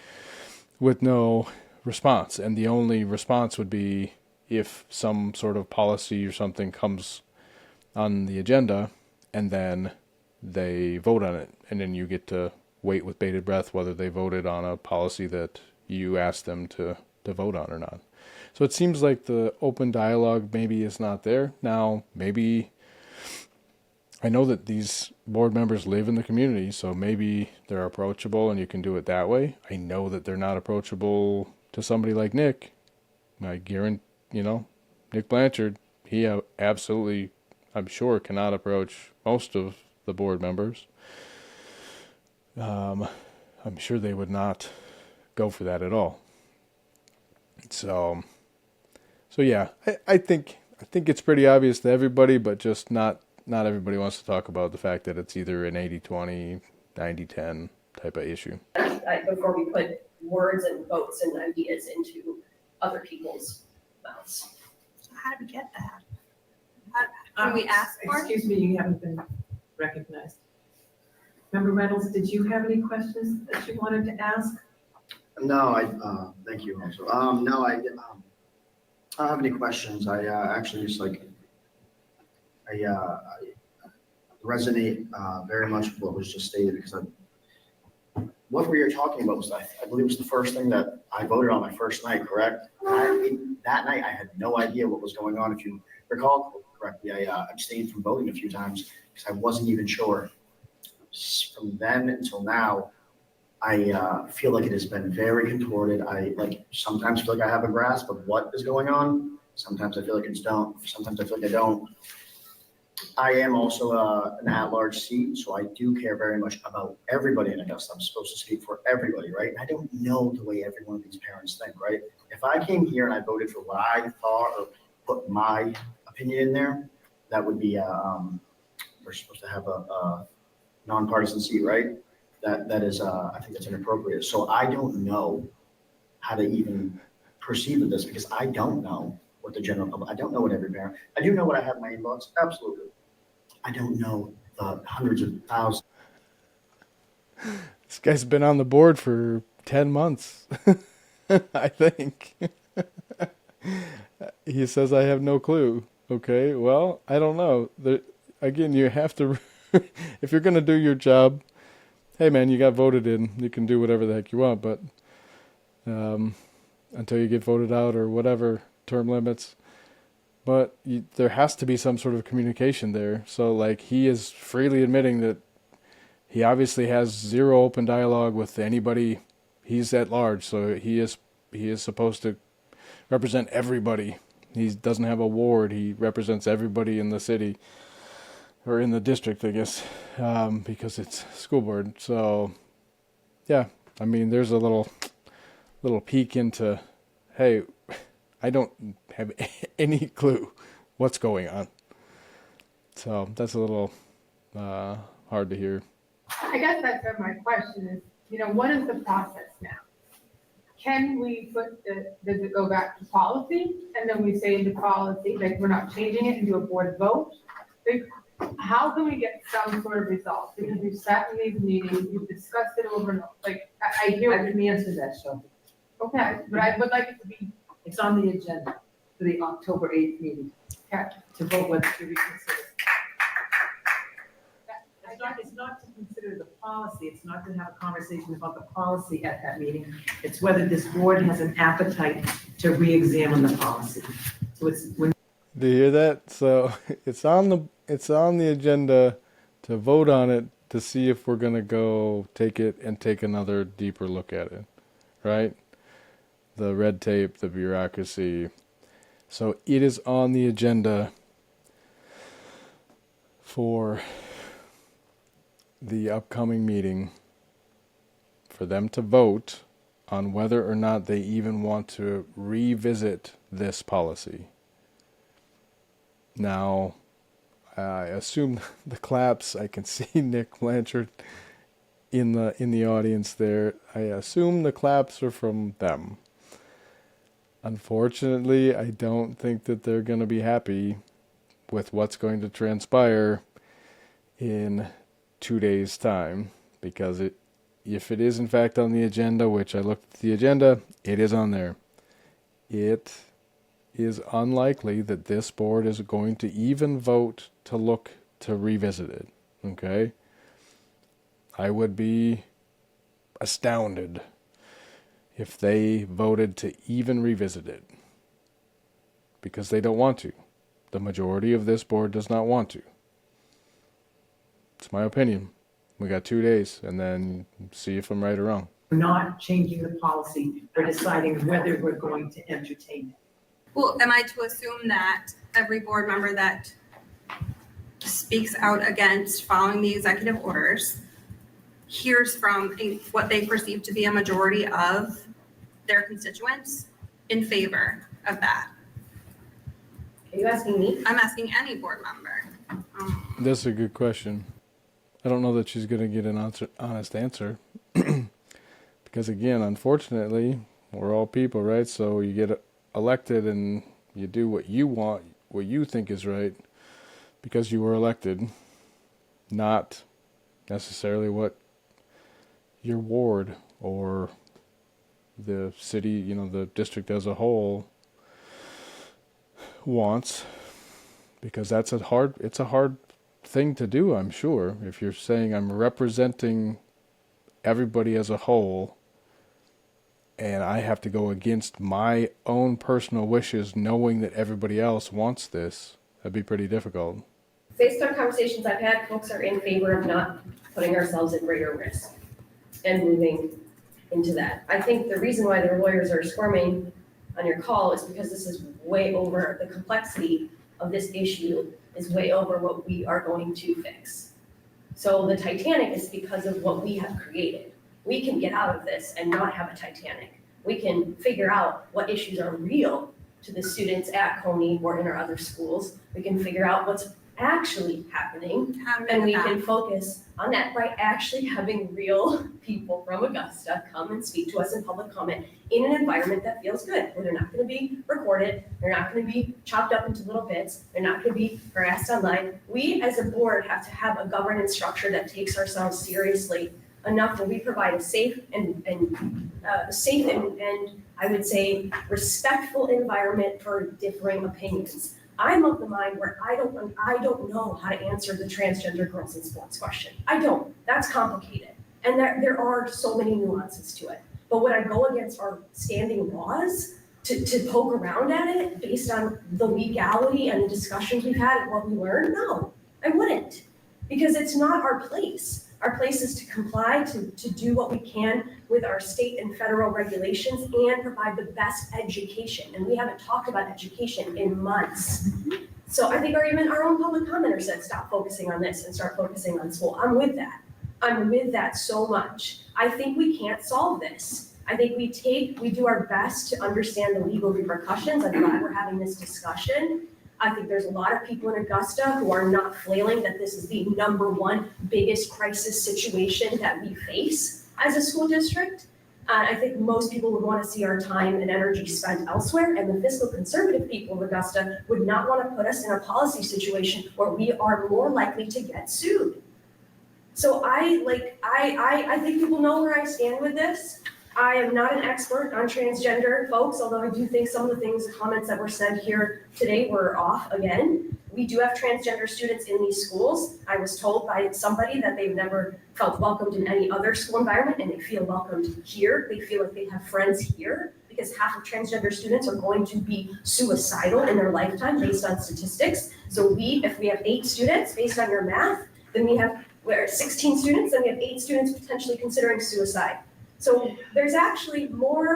with no response. And the only response would be if some sort of policy or something comes on the agenda, and then they vote on it, and then you get to wait with bated breath whether they voted on a policy that you asked them to vote on or not. So it seems like the open dialogue maybe is not there. Now, maybe, I know that these board members live in the community, so maybe they're approachable and you can do it that way. I know that they're not approachable to somebody like Nick. I guarantee, Nick Blanchard, he absolutely, I'm sure, cannot approach most of the board members. I'm sure they would not go for that at all. So yeah, I think it's pretty obvious to everybody, but just not everybody wants to talk about the fact that it's either an 80-20, 90-10 type of issue. Before we put words and votes and ideas into other people's mouths. So how do we get that? Can we ask for it? Excuse me, you haven't been recognized. Member Reynolds, did you have any questions that you wanted to ask? No, thank you also. No, I don't have any questions. I actually just I resonate very much with what was just stated, because what we were talking about was, I believe, was the first thing that I voted on my first night, correct? That night I had no idea what was going on. If you recall correctly, I abstained from voting a few times because I wasn't even sure. From then until now, I feel like it has been very contorted. I sometimes feel like I have a grasp of what is going on. Sometimes I feel like sometimes I feel like I don't. I am also an at-large seat, so I do care very much about everybody in Augusta. I'm supposed to speak for everybody, right? And I don't know the way every one of these parents think, right? If I came here and I voted for what I thought or put my opinion in there, that would be we're supposed to have a nonpartisan seat, right? That is, I think that's inappropriate. So I don't know how to even proceed with this, because I don't know what the general public, I don't know what every parent, I do know what I have in my inbox, absolutely. I don't know the hundreds of thousands. This guy's been on the board for 10 months, I think. He says, I have no clue. Okay, well, I don't know. Again, you have to, if you're going to do your job, hey man, you got voted in, you can do whatever the heck you want, but until you get voted out or whatever, term limits, but there has to be some sort of communication there. So like he is freely admitting that he obviously has zero open dialogue with anybody. He's at large, so he is supposed to represent everybody. He doesn't have a ward. He represents everybody in the city or in the district, I guess, because it's school board. So yeah, I mean, there's a little peek into, hey, I don't have any clue what's going on. So that's a little hard to hear. I guess that's what my question is, what is the process now? Can we does it go back to policy? And then we say in the policy, like, we're not changing it and do a board vote? Like, how can we get some sort of result? Because we've sat in these meetings, we've discussed it over and over. Like, I hear. I can answer that, Shelby. Okay, but I would like it to be. It's on the agenda for the October 8th meeting Okay. to vote whether to reconsider. It's not to consider the policy, it's not to have a conversation about the policy at that meeting. It's whether this board has an appetite to re-examine the policy. So it's when. Do you hear that? So it's on the agenda to vote on it to see if we're gonna go take it and take another deeper look at it, right? The red tape, the bureaucracy. So it is on the agenda for the upcoming meeting for them to vote on whether or not they even want to revisit this policy. Now, I assume the claps, I can see Nick Blanchard in the audience there. I assume the claps are from them. Unfortunately, I don't think that they're going to be happy with what's going to transpire in 2 days' time, because if it is in fact on the agenda, which I looked at the agenda, it is on there. It is unlikely that this board is going to even vote to look to revisit it. Okay? I would be astounded if they voted to even revisit it, because they don't want to. The majority of this board does not want to. It's my opinion. We got 2 days, and then see if I'm right or wrong. We're not changing the policy, we're deciding whether we're going to entertain it. Well, am I to assume that every board member that speaks out against following the executive orders hears from what they perceive to be a majority of their constituents in favor of that? Are you asking me? I'm asking any board member. That's a good question. I don't know that she's going to get an honest answer. Because again, unfortunately, we're all people, right? So you get elected and you do what you want, what you think is right, because you were elected, not necessarily what your ward or the city, the district as a whole wants, because it's a hard thing to do, I'm sure. If you're saying I'm representing everybody as a whole and I have to go against my own personal wishes knowing that everybody else wants this, that'd be pretty difficult. Based on conversations I've had, folks are in favor of not putting ourselves at greater risk and moving into that. I think the reason why their lawyers are squirming on your call is because this is way over, the complexity of this issue is way over what we are going to fix. So the Titanic is because of what we have created. We can get out of this and not have a Titanic. We can figure out what issues are real to the students at Coney or in our other schools. We can figure out what's actually happening, and we can focus on that by actually having real people from Augusta come and speak to us in public comment in an environment that feels good, where they're not going to be recorded, they're not going to be chopped up into little bits, they're not going to be harassed online. We as a board have to have a governance structure that takes ourselves seriously enough where we provide a safe and I would say respectful environment for differing opinions. I'm of the mind where I don't know how to answer the transgender girls in sports question. I don't. That's complicated. And there are so many nuances to it. But when I go against our standing laws, to poke around at it based on the legality and the discussions we've had and what we learned? No, I wouldn't, because it's not our place. Our place is to comply, to do what we can with our state and federal regulations and provide the best education. And we haven't talked about education in months. So I think even our own public commenter said, stop focusing on this and start focusing on school. I'm with that. I'm with that so much. I think we can't solve this. I think we do our best to understand the legal repercussions. I'm glad we're having this discussion. I think there's a lot of people in Augusta who are not flailing that this is the number one biggest crisis situation that we face as a school district. I think most people would want to see our time and energy spent elsewhere, and the fiscal conservative people of Augusta would not want to put us in a policy situation where we are more likely to get sued. So I think people know where I stand with this. I am not an expert on transgender folks, although I do think some of the comments that were said here today were off again. We do have transgender students in these schools. I was told by somebody that they've never felt welcomed in any other school environment, and they feel welcomed here. They feel like they have friends here, because half of transgender students are going to be suicidal in their lifetime based on statistics. So if we have 8 students based on your math, then we're 16 students, then we have 8 students potentially considering suicide. So there's actually what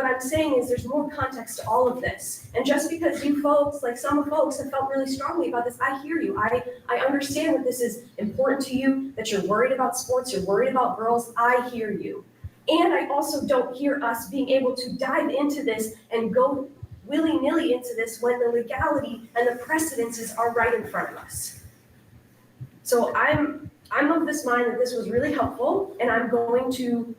I'm saying is there's more context to all of this. And just because you folks, like some folks have felt really strongly about this, I hear you. I understand that this is important to you, that you're worried about sports, you're worried about girls. I hear you. And I also don't hear us being able to dive into this and go willy-nilly into this when the legality and the precedences are right in front of us. So I'm of this mind that this was really helpful, and I'm going to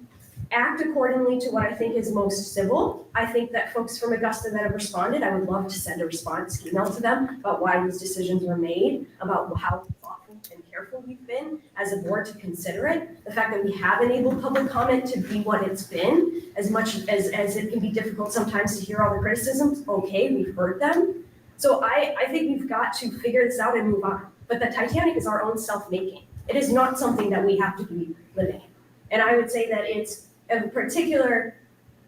act accordingly to what I think is most civil. I think that folks from Augusta that have responded, I would love to send a response email to them about why these decisions were made, about how thoughtful and careful we've been as a board to consider it. The fact that we have enabled public comment to be what it's been, as much as it can be difficult sometimes to hear all the criticisms, okay, we've heard them. So I think we've got to figure this out and move on. But the Titanic is our own self-making. It is not something that we have to be living in. And I would say that it's, in particular,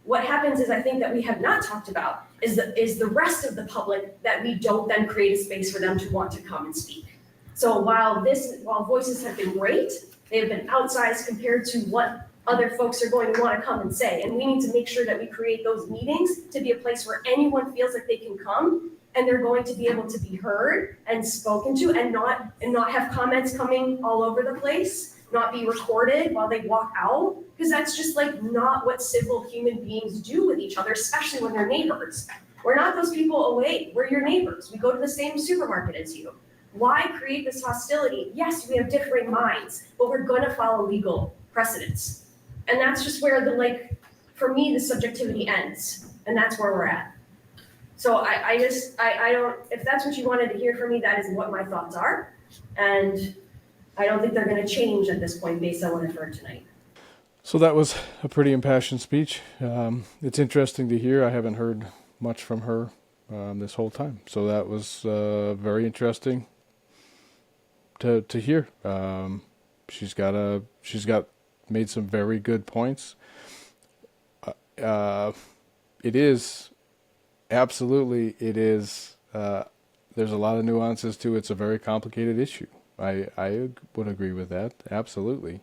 what happens is I think that we have not talked about is the rest of the public that we don't then create a space for them to want to come and speak. So while voices have been great, they have been outsized compared to what other folks are going to want to come and say. And we need to make sure that we create those meetings to be a place where anyone feels like they can come and they're going to be able to be heard and spoken to, and not have comments coming all over the place, not be recorded while they walk out, because that's just like not what civil human beings do with each other, especially when they're neighbors. We're not those people away, we're your neighbors. We go to the same supermarket as you. Why create this hostility? Yes, we have differing minds, but we're gonna follow legal precedents. And that's just where for me, the subjectivity ends, and that's where we're at. So I don't, if that's what you wanted to hear from me, that is what my thoughts are. And I don't think they're going to change at this point based on what I've heard tonight. So that was a pretty impassioned speech. It's interesting to hear. I haven't heard much from her this whole time. So that was very interesting to hear. She's got made some very good points. It is. Absolutely, it is. There's a lot of nuances to it. It's a very complicated issue. I would agree with that. Absolutely.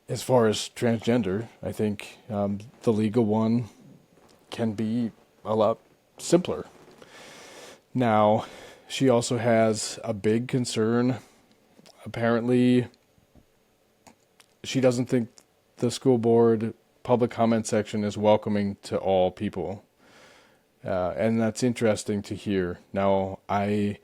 As far as transgender, I think the legal one can be a lot simpler. Now, she also has a big concern. Apparently, she doesn't think the school board public comment section is welcoming to all people. And that's interesting to hear. Now, I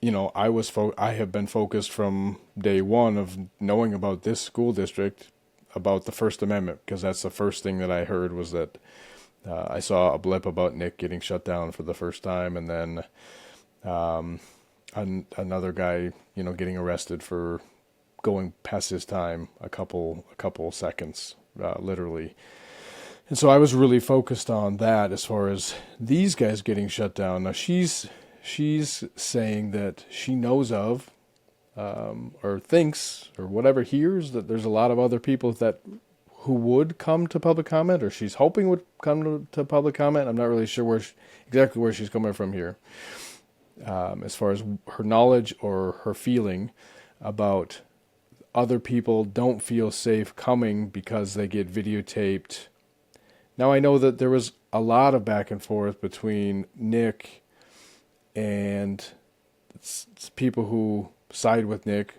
have been focused from day one of knowing about this school district, about the First Amendment, because that's the first thing that I heard was that I saw a blip about Nick getting shut down for the first time, and then another guy, getting arrested for going past his time a couple seconds, literally. And so I was really focused on that as far as these guys getting shut down. Now she's saying that she knows of, or thinks, or whatever, hears that there's a lot of other people who would come to public comment, or she's hoping would come to public comment. I'm not really sure exactly where she's coming from here, as far as her knowledge or her feeling about other people don't feel safe coming because they get videotaped. Now, I know that there was a lot of back and forth between Nick and people who side with Nick.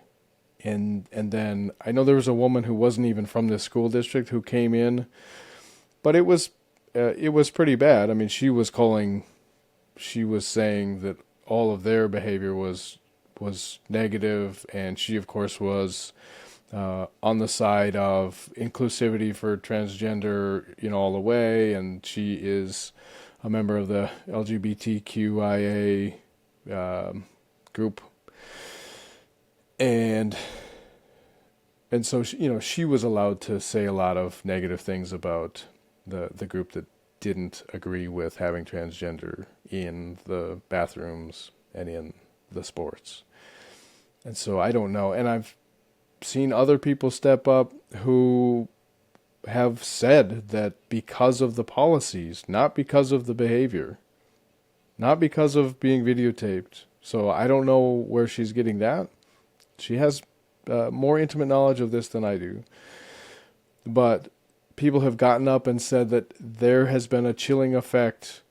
And then I know there was a woman who wasn't even from this school district who came in, but it was pretty bad. I mean, she was saying that all of their behavior was negative, and she, of course, was on the side of inclusivity for transgender, all the way, and she is a member of the LGBTQIA group. And so, she was allowed to say a lot of negative things about the group that didn't agree with having transgender in the bathrooms and in the sports. And so I don't know. And I've seen other people step up who have said that because of the policies, not because of the behavior, not because of being videotaped. So I don't know where she's getting that. She has more intimate knowledge of this than I do. But people have gotten up and said that there has been a chilling effect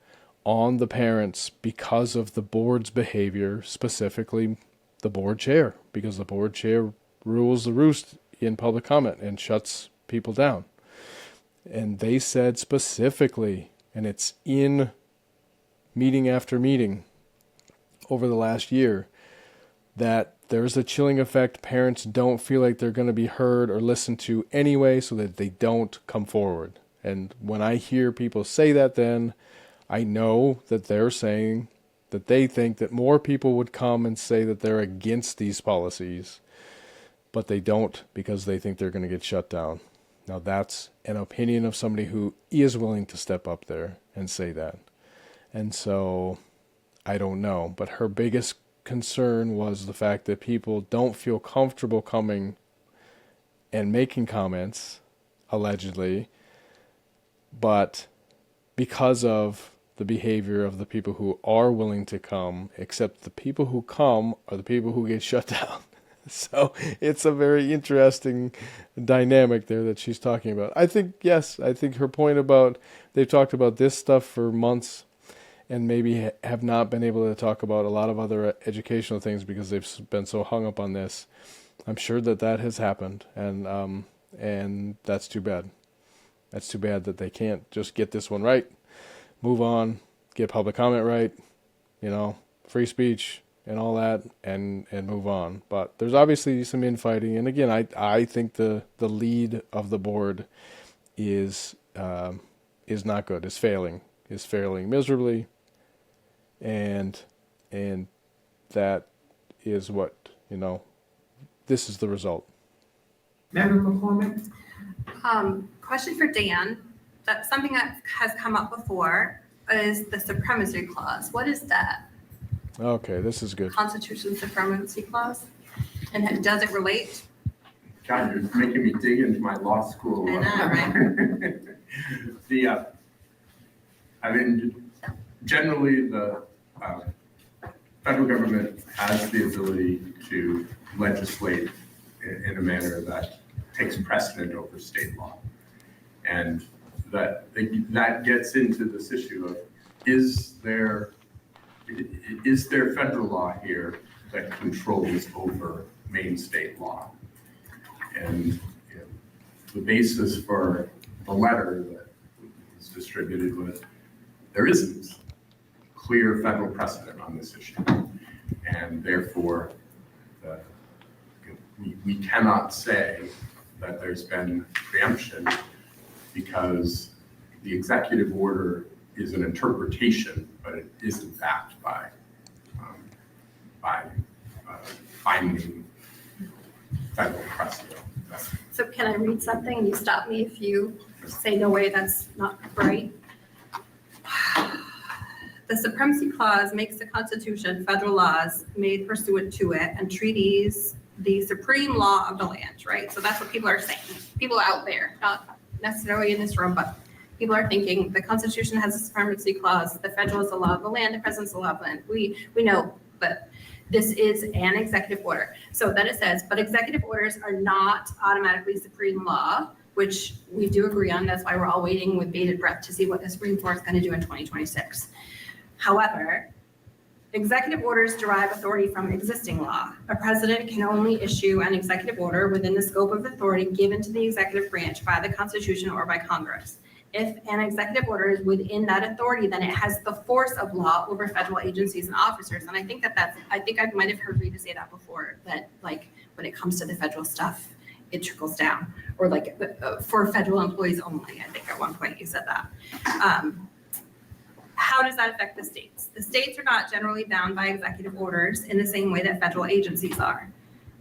on the parents because of the board's behavior, specifically the board chair, because the board chair rules the roost in public comment and shuts people down. And they said specifically, and it's in meeting after meeting over the last year, that there's a chilling effect. Parents don't feel like they're going to be heard or listened to anyway, so that they don't come forward. And when I hear people say that, then I know that they're saying that they think that more people would come and say that they're against these policies, but they don't because they think they're going to get shut down. Now that's an opinion of somebody who is willing to step up there and say that. And so I don't know, but her biggest concern was the fact that people don't feel comfortable coming and making comments, allegedly, but because of the behavior of the people who are willing to come, except the people who come are the people who get shut down. So it's a very interesting dynamic there that she's talking about. I think her point about they've talked about this stuff for months and maybe have not been able to talk about a lot of other educational things because they've been so hung up on this. I'm sure that has happened, and that's too bad. That's too bad that they can't just get this one right, move on, get public comment right, free speech and all that, and move on. But there's obviously some infighting, and again, I think the lead of the board is not good. Is failing miserably. And that is what, this is the result. Member McCormick? Question for Dan. That's something that has come up before is the supremacy clause. What is that? Okay, this is good. Constitution supremacy clause? And does it relate? God, you're making me dig into my law school. I know, right? Generally, the federal government has the ability to legislate in a manner that takes precedent over state law. And that gets into this issue of, is there federal law here that controls over Maine state law? And the basis for the letter that was distributed was there isn't clear federal precedent on this issue. And therefore, we cannot say that there's been preemption because the executive order is an interpretation, but it isn't backed by finding federal precedent. So can I read something and you stop me if you say no way, that's not right? The supremacy clause makes the Constitution, federal laws made pursuant to it, and treaties the supreme law of the land, right? So that's what people are saying. People out there, not necessarily in this room, but people are thinking the Constitution has a supremacy clause, the federal is the law of the land, the president's the law of the land. We know, but this is an executive order. So then it says, but executive orders are not automatically supreme law, which we do agree on. That's why we're all waiting with bated breath to see what the Supreme Court is going to do in 2026. However, executive orders derive authority from existing law. A president can only issue an executive order within the scope of authority given to the executive branch by the Constitution or by Congress. If an executive order is within that authority, then it has the force of law over federal agencies and officers. And I think I think I might have heard Rita say that before, that like when it comes to the federal stuff, it trickles down, or like for federal employees only. I think at one point you said that. How does that affect the states? The states are not generally bound by executive orders in the same way that federal agencies are.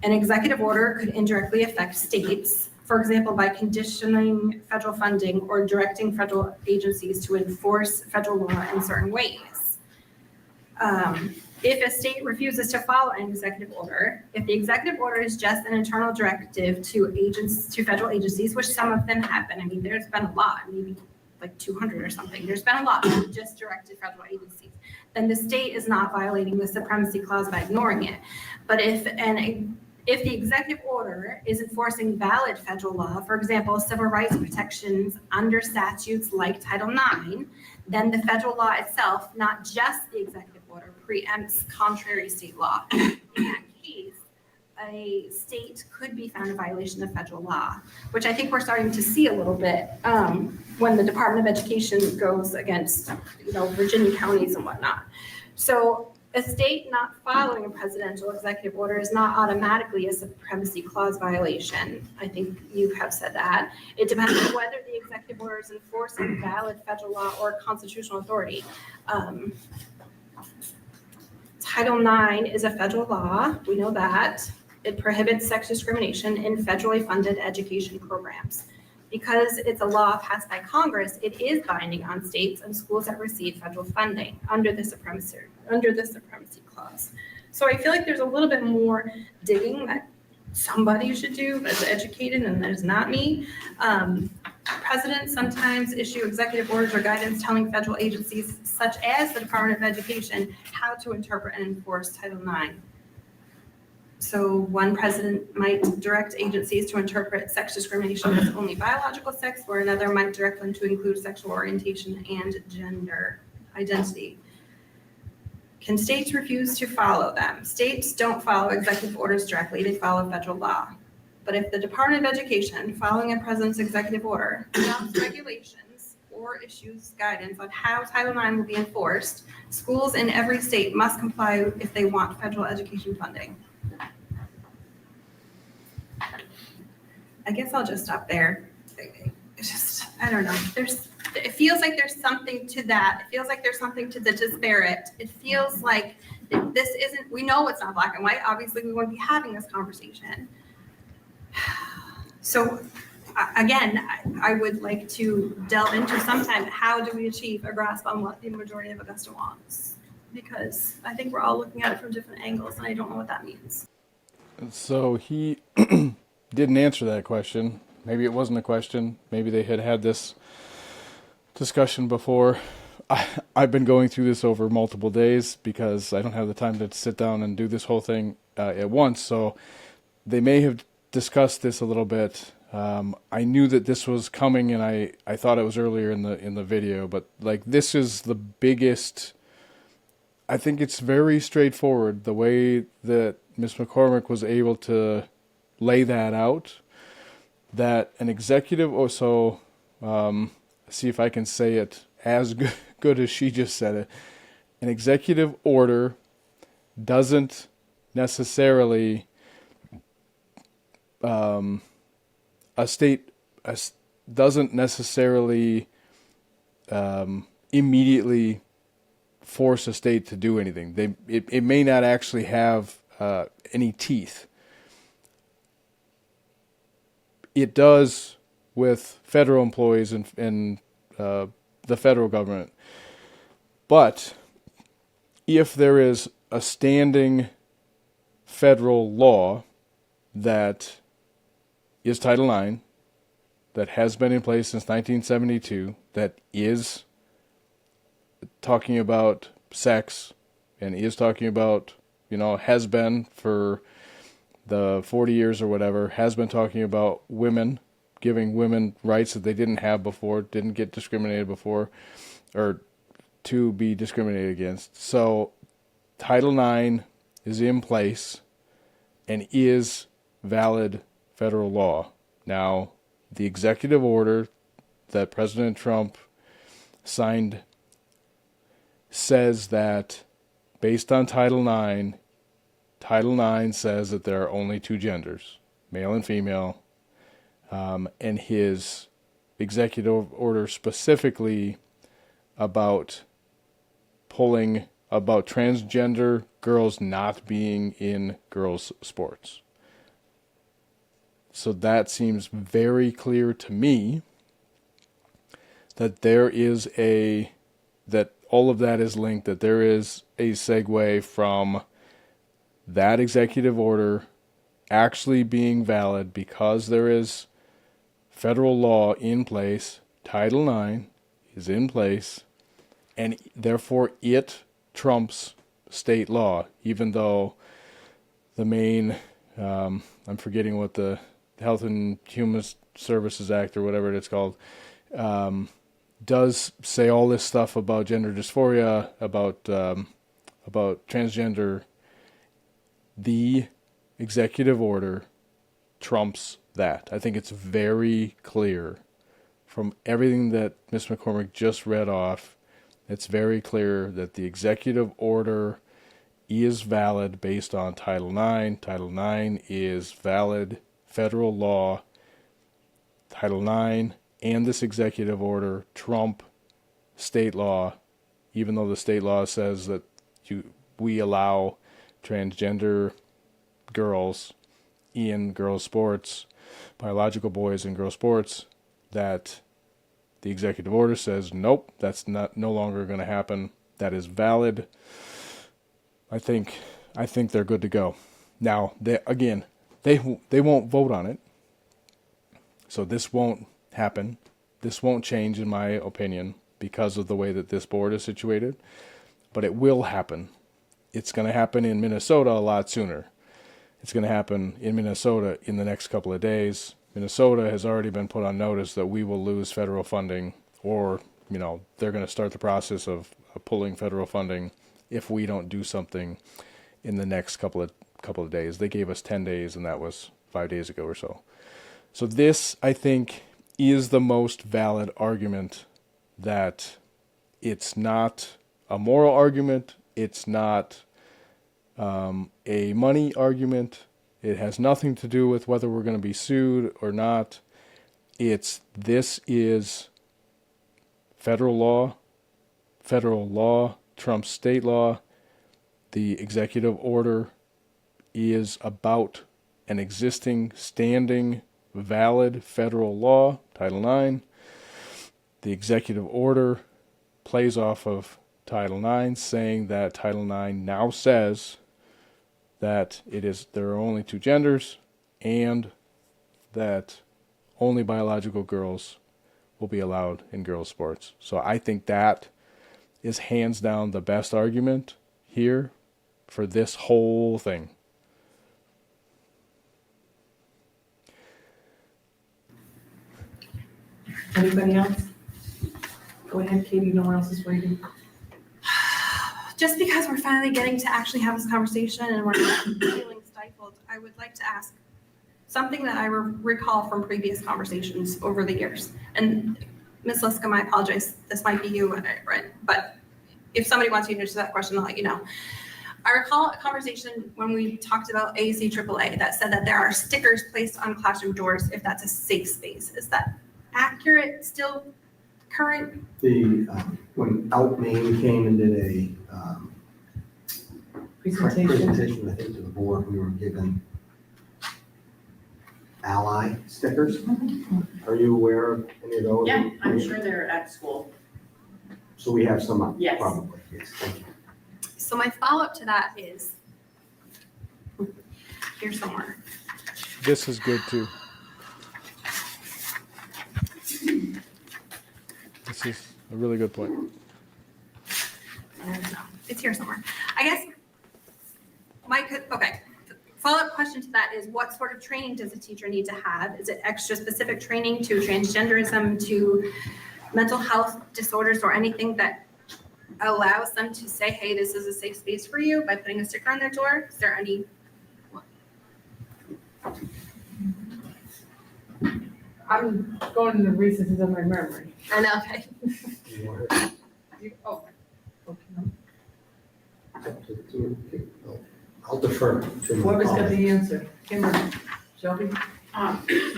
An executive order could indirectly affect states, for example, by conditioning federal funding or directing federal agencies to enforce federal law in certain ways. If a state refuses to follow an executive order, if the executive order is just an internal directive to federal agencies, which some of them have been, I mean, there's been a lot, maybe like 200 or something, there's been a lot that just directed federal agencies, then the state is not violating the supremacy clause by ignoring it. But if the executive order is enforcing valid federal law, for example, civil rights protections under statutes like Title IX, then the federal law itself, not just the executive order, preempts contrary state law. In that case, a state could be found in violation of federal law, which I think we're starting to see a little bit when the Department of Education goes against, Virginia counties and whatnot. So a state not following a presidential executive order is not automatically a supremacy clause violation. I think you have said that. It depends on whether the executive order is enforcing valid federal law or constitutional authority. Title IX is a federal law. We know that. It prohibits sex discrimination in federally funded education programs. Because it's a law passed by Congress, it is binding on states and schools that receive federal funding under the supremacy clause. So I feel like there's a little bit more digging that somebody should do that's educated, and there's not me. Presidents sometimes issue executive orders or guidance telling federal agencies, such as the Department of Education, how to interpret and enforce Title IX. So one president might direct agencies to interpret sex discrimination as only biological sex, or another might direct them to include sexual orientation and gender identity. Can states refuse to follow them? States don't follow executive orders directly, they follow federal law. But if the Department of Education, following a president's executive order, adopts regulations or issues guidance on how Title IX will be enforced, schools in every state must comply if they want federal education funding. I guess I'll just stop there. It's just, I don't know. It feels like there's something to that. It feels like there's something to the disparate. It feels like this isn't, we know it's not black and white. Obviously, we wouldn't be having this conversation. So again, I would like to delve into sometime, how do we achieve a grasp on what the majority of Augusta wants? Because I think we're all looking at it from different angles, and I don't know what that means. So he didn't answer that question. Maybe it wasn't a question. Maybe they had this discussion before. I've been going through this over multiple days because I don't have the time to sit down and do this whole thing at once. So they may have discussed this a little bit. I knew that this was coming, and I thought it was earlier in the video, but like, this is the biggest. I think it's very straightforward the way that Ms. McCormick was able to lay that out, that an executive, see if I can say it as good as she just said it. An executive order doesn't necessarily, doesn't necessarily immediately force a state to do anything. It may not actually have any teeth. It does with federal employees and the federal government. But if there is a standing federal law that is Title IX, that has been in place since 1972 that is talking about sex and is talking about, has been for the 40 years or whatever, has been talking about women, giving women rights that they didn't have before, didn't get discriminated before, or to be discriminated against. So Title IX is in place and is valid federal law. Now, the executive order that President Trump signed says that based on Title IX says that there are only two genders, male and female, and his executive order specifically about transgender girls not being in girls' sports. So that seems very clear to me that that all of that is linked, that there is a segue from that executive order actually being valid because there is federal law in place, Title IX is in place, and therefore it trumps state law, even though the Maine, I'm forgetting what the Health and Human Services Act or whatever it's called, does say all this stuff about gender dysphoria, about transgender. The executive order trumps that. I think it's very clear from everything that Ms. McCormick just read off. It's very clear that the executive order is valid based on Title IX. Title IX is valid federal law. Title IX and this executive order trump state law, even though the state law says that we allow transgender girls in girls' sports, biological boys in girls' sports, that the executive order says, nope, that's no longer going to happen. That is valid. I think they're good to go. Now, they won't vote on it. So this won't happen. This won't change, in my opinion, because of the way that this board is situated. But it will happen. It's going to happen in Minnesota a lot sooner. It's going to happen in Minnesota in the next couple of days. Minnesota has already been put on notice that we will lose federal funding, or, they're going to start the process of pulling federal funding if we don't do something in the next couple of days. They gave us 10 days, and that was 5 days ago or so. So this, I think, is the most valid argument that it's not a moral argument, it's not a money argument, it has nothing to do with whether we're going to be sued or not. This is federal law trumps state law. The executive order is about an existing, standing, valid federal law, Title IX. The executive order plays off of Title IX, saying that Title IX now says that there are only two genders and that only biological girls will be allowed in girls' sports. So I think that is hands down the best argument here for this whole thing. Anybody else? Go ahead, Katie, no one else is waiting. Just because we're finally getting to actually have this conversation and we're not feeling stifled, I would like to ask something that I recall from previous conversations over the years. And Ms. Liska, I apologize, this might be you, right? But if somebody wants you to answer that question, I'll let you know. I recall a conversation when we talked about AAC AAA that said that there are stickers placed on classroom doors if that's a safe space. Is that accurate, still current? When Maine came and did a presentation, I think, to the board, we were given ally stickers. Are you aware of any of those? Yeah, I'm sure they're at school. So we have some up, Yes. probably. Yes, thank you. So my follow-up to that is, here somewhere. This is good too. this is a really good point. I don't know. It's here somewhere. I guess okay. Follow-up question to that is what sort of training does a teacher need to have? Is it extra specific training to transgenderism, to mental health disorders, or anything that allows them to say, hey, this is a safe space for you by putting a sticker on their door? Is there any? I'm going in the recesses of my memory. I know, okay. Oh, okay. I'll defer to. my Whoever's got colleagues. the answer. Kimberly, Shelby? I just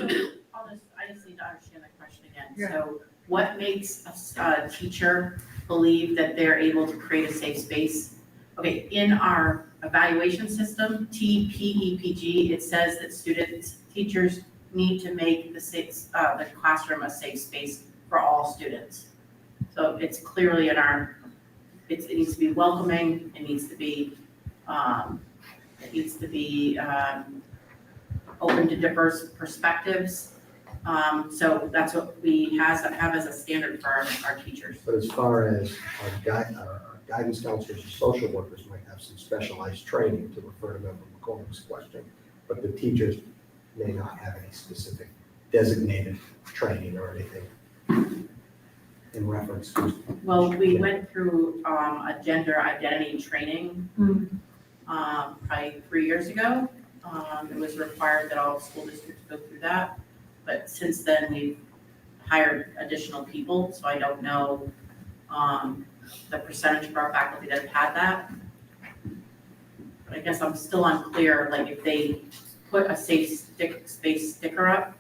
need to understand the question again. Yeah. So what makes a teacher believe that they're able to create a safe space? Okay, in our evaluation system, TPEPG, it says that teachers need to make the classroom a safe space for all students. So it's clearly in our, it needs to be welcoming, it needs to be open to diverse perspectives. So that's what we have as a standard for our teachers. But as far as our guidance counselors and social workers might have some specialized training, to refer to Member McCormick's question, but the teachers may not have any specific designated training or anything in reference to. Well, we went through a gender identity training probably 3 years ago. It was required that all school districts go through that. But since then, we've hired additional people, so I don't know the percentage of our faculty that have had that. But I guess I'm still unclear, like if they put a safe space sticker up,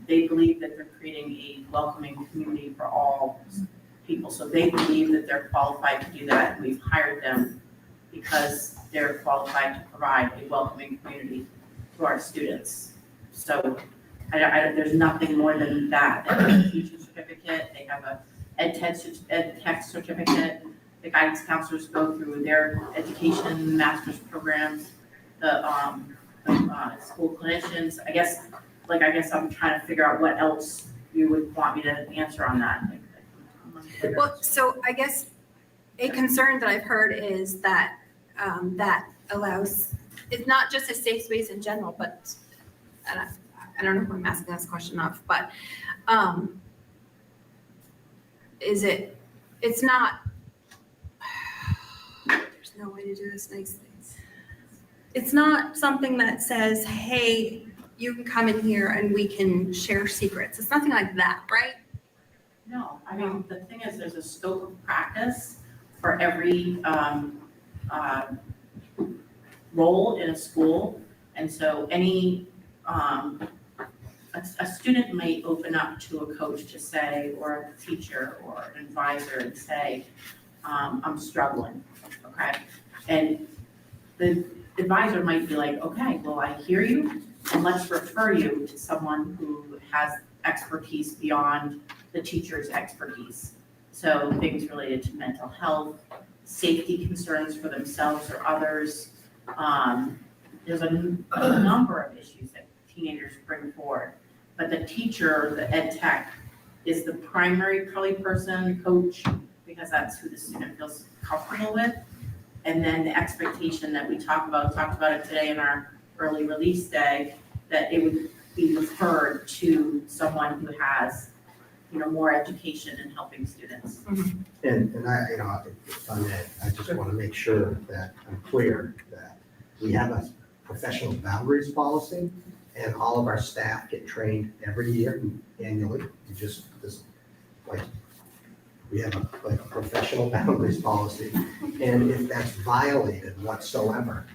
they believe that they're creating a welcoming community for all people. So they believe that they're qualified to do that, and we've hired them because they're qualified to provide a welcoming community to our students. So there's nothing more than that. They have a teaching certificate, they have a ed tech certificate, the guidance counselors go through their education master's programs, the school clinicians. I guess I'm trying to figure out what else you would want me to answer on that. Well, so I guess a concern that I've heard is that that allows, it's not just a safe space in general, but I don't know who I'm asking this question of, but it's not, there's no way to do this nicely. It's not something that says, hey, you can come in here and we can share secrets. It's nothing like that, right? No, I mean, the thing is, there's a scope of practice for every role in a school. And so a student may open up to a coach to say, or a teacher or an advisor and say, I'm struggling, okay? And the advisor might be like, okay, well, I hear you, and let's refer you to someone who has expertise beyond the teacher's expertise. So things related to mental health, safety concerns for themselves or others. There's a number of issues that teenagers bring forward, but the teacher, the ed tech, is the primary probably person, coach, because that's who the student feels comfortable with. And then the expectation that we talked about it today in our early release day, that it would be referred to someone who has, more education in helping students. And I, if I may, I just want to make sure that I'm clear that we have a professional boundaries policy, and all of our staff get trained every year annually. We have a professional boundaries policy, and if that's violated whatsoever,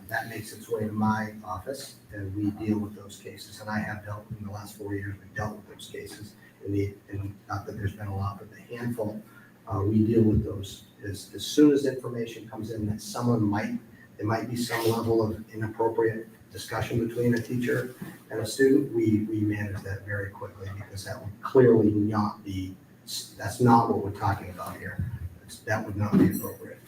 that makes its way to my office, and we deal with those cases. And I have dealt, in the last 4 years, we've dealt with those cases. And not that there's been a lot, but a handful, we deal with those. As soon as information comes in that there might be some level of inappropriate discussion between a teacher and a student, we manage that very quickly, because that would clearly not be, that's not what we're talking about here. That would not be appropriate.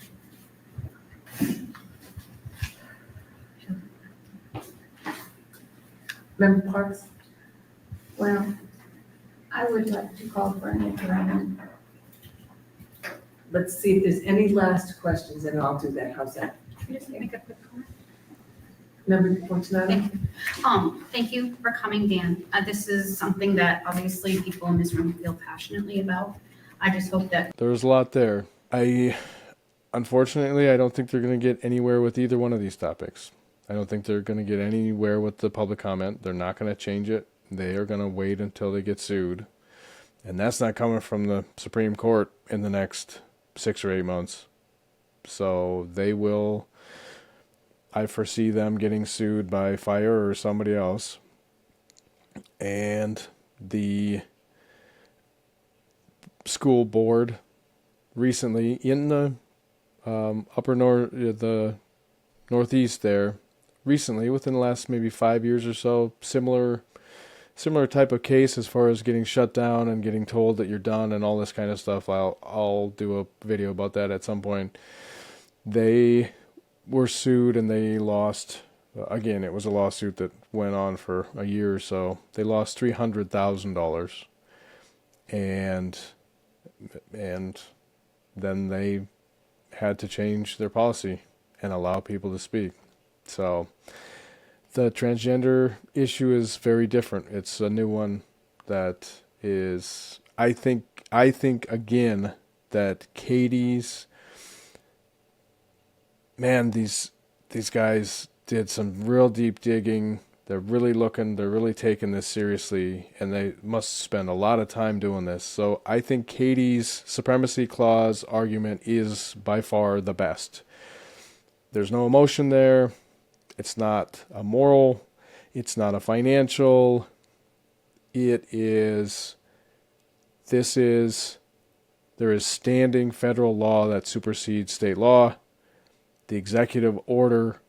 Member Parks? Well, I would like to call for an referendum. Let's see if there's any last questions, and I'll do that. How's that? Can I just make a quick comment? Member Fortunato? Thank you. Thank you for coming, Dan. This is something that obviously people in this room feel passionately about. I just hope that There's a lot there. Unfortunately, I don't think they're going to get anywhere with either one of these topics. I don't think they're going to get anywhere with the public comment. They're not going to change it. They are going to wait until they get sued. And that's not coming from the Supreme Court in the next 6 or 8 months. So they will, I foresee them getting sued by fire or somebody else. And the school board recently in the the northeast there, recently within the last maybe 5 years or so, similar type of case as far as getting shut down and getting told that you're done and all this kind of stuff. I'll do a video about that at some point. They were sued and they lost. Again, it was a lawsuit that went on for a year or so. They lost $300,000, and then they had to change their policy and allow people to speak. So the transgender issue is very different. It's a new one that is, I think again, that Katie's, man, these guys did some real deep digging. They're really taking this seriously, and they must spend a lot of time doing this. So I think Katie's supremacy clause argument is by far the best. There's no emotion there. It's not a moral. It's not a financial. There is standing federal law that supersedes state law. The executive order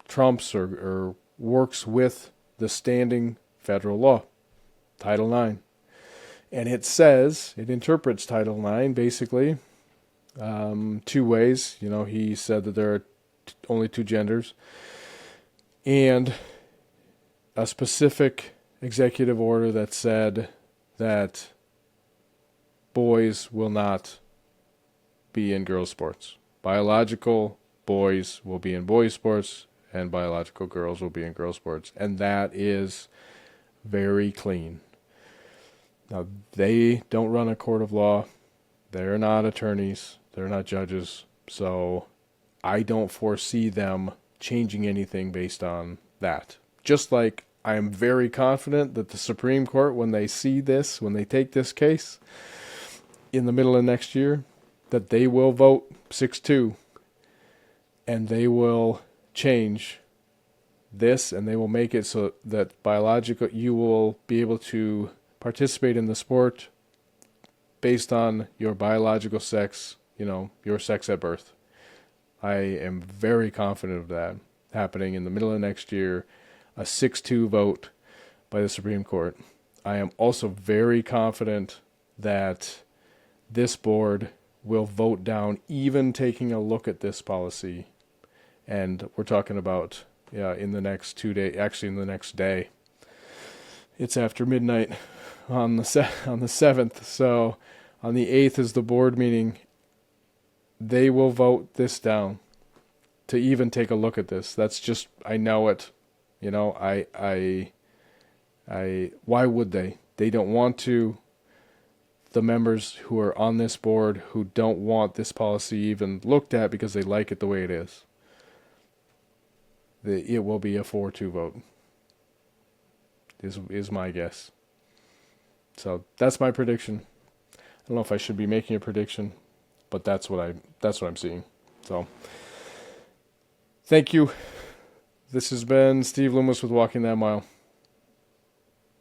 trumps or works with the standing federal law, Title IX. And it interprets Title IX basically 2 ways. You know, he said that there are only 2 genders. And a specific executive order that said that boys will not be in girls' sports. Biological boys will be in boys' sports, and biological girls will be in girls' sports. And that is very clean. Now, they don't run a court of law. They're not attorneys. They're not judges. So I don't foresee them changing anything based on that. Just like I am very confident that the Supreme Court, when they take this case in the middle of next year, that they will vote 6-2 and they will change this, and they will make it so that you will be able to participate in the sport based on your biological sex, your sex at birth. I am very confident of that happening in the middle of next year, a 6-2 vote by the Supreme Court. I am also very confident that this board will vote down even taking a look at this policy. And we're talking about in the next 2 days, actually in the next day. It's after midnight on the 7th. So on the 8th is the board meeting. They will vote this down to even take a look at this. That's just, I know it. Why would they? They don't want to. The members who are on this board who don't want this policy even looked at because they like it the way it is. It will be a 4-2 vote. Is my guess. So that's my prediction. I don't know if I should be making a prediction, but that's what I'm seeing. So thank you. This has been Steve Loomis with Walking That Mile.